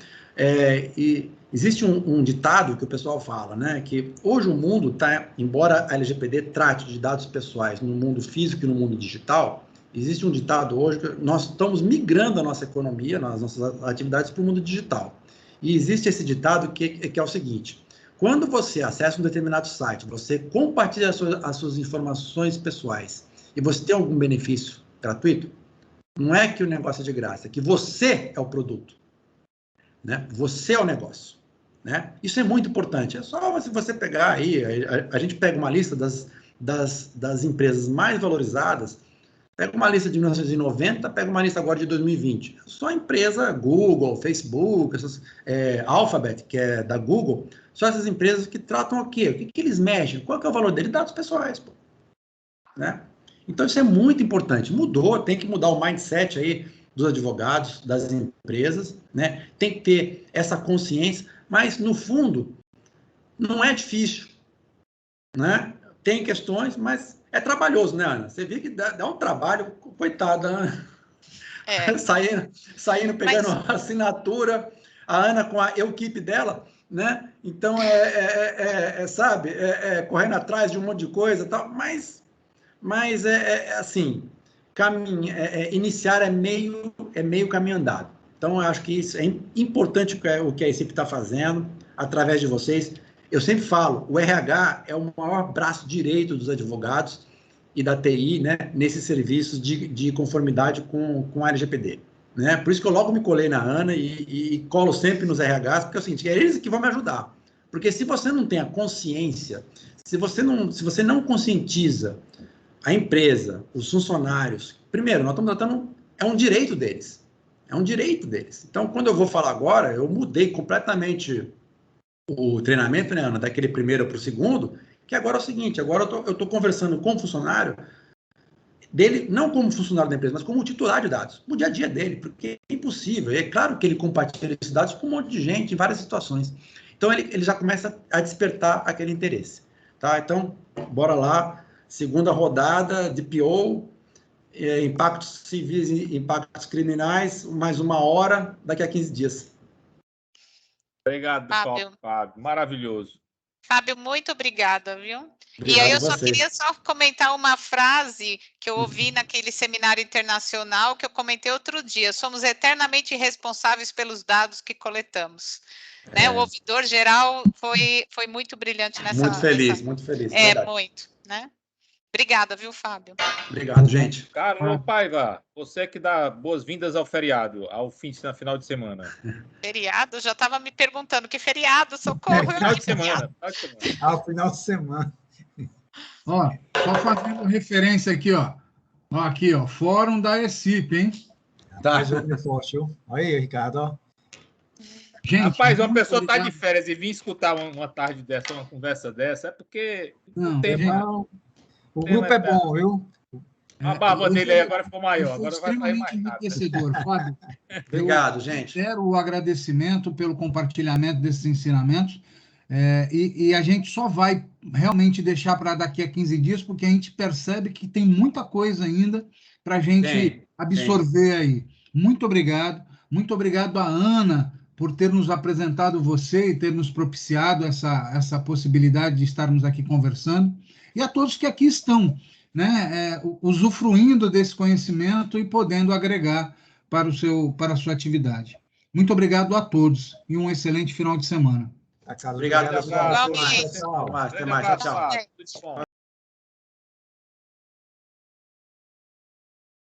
E existe um ditado que o pessoal fala, né? Que hoje o mundo está, embora a LGPD trate de dados pessoais no mundo físico e no mundo digital, existe um ditado hoje que nós estamos migrando a nossa economia, as nossas atividades para o mundo digital. E existe esse ditado que é o seguinte: quando você acessa um determinado site, você compartilha as suas informações pessoais e você tem algum benefício gratuito, não é que o negócio é de graça, é que você é o produto, né? Você é o negócio, né? Isso é muito importante. É só você pegar aí, a gente pega uma lista das empresas mais valorizadas, pega uma lista de 1990, pega uma lista agora de 2020. Só a empresa Google, Facebook, Alphabet, que é da Google, só essas empresas que tratam o quê? O que eles mexem? Qual que é o valor deles? Dados pessoais, pô. Né? Então, isso é muito importante. Mudou, tem que mudar o mindset aí dos advogados, das empresas, né? Tem que ter essa consciência, mas, no fundo, não é difícil, né? Tem questões, mas é trabalhoso, né, Ana? Você vê que dá um trabalho, coitada, Ana. Saindo, pegando a assinatura, a Ana com a equipe dela, né? Então, sabe, correndo atrás de um monte de coisa, tal, mas assim, iniciar é meio caminho andado. Então, eu acho que isso é importante o que a ECIP está fazendo, através de vocês. Eu sempre falo, o RH é o maior braço direito dos advogados e da TI, né, nesses serviços de conformidade com a LGPD. Né? Por isso que eu logo me colei na Ana e colo sempre nos RHs, porque é o seguinte, é eles que vão me ajudar. Porque se você não tem a consciência, se você não conscientiza a empresa, os funcionários, primeiro, nós estamos tratando, é um direito deles. É um direito deles. Então, quando eu vou falar agora, eu mudei completamente o treinamento, né, Ana, daquele primeiro para o segundo, que agora é o seguinte, agora eu estou conversando com o funcionário dele, não como funcionário da empresa, mas como titular de dados, no dia a dia dele, porque é impossível. É claro que ele compartilha esses dados com um monte de gente, em várias situações. Então, ele já começa a despertar aquele interesse. Tá? Então, bora lá, segunda rodada de PO, impactos civis e impactos criminais, mais 1 hora, daqui a 15 dias. Obrigado, Fábio. Maravilhoso. Fábio, muito obrigada, viu? Obrigado e aí eu só queria comentar uma frase que eu ouvi naquele seminário internacional que eu comentei outro dia. Somos eternamente responsáveis pelos dados que coletamos. Né? O ouvidor geral foi muito brilhante nessa... Muito feliz. Verdade. Muito, né? Obrigada, viu, Fábio? Obrigado, gente. Carlos Paiva, você que dá boas-vindas ao feriado, ao final de semana. Feriado? Já estava me perguntando que feriado, socorro. Final de semana. Final de semana. Ó, só fazendo referência aqui, ó. Aqui, ó, Fórum da ECIP, hein? Tá. Olha aí, Ricardo, ó. Gente, rapaz, uma pessoa está de férias e vir escutar uma tarde dessa, uma conversa dessa, é porque não, o grupo é bom, viu? A barba dele aí agora ficou maior. Agora vai sair mais enriquecedor, Fábio. Obrigado, gente. Quero o agradecimento pelo compartilhamento desses ensinamentos. E a gente só vai realmente deixar para daqui a 15 dias, porque a gente percebe que tem muita coisa ainda para a gente absorver aí. Muito obrigado à Ana por ter nos apresentado você e ter nos propiciado essa possibilidade de estarmos aqui conversando, e a todos que aqui estão, né, usufruindo desse conhecimento e podendo agregar para a sua atividade. Muito obrigado a todos e um excelente final de semana. Obrigado, pessoal. Até mais. Até mais. Tchau, tchau.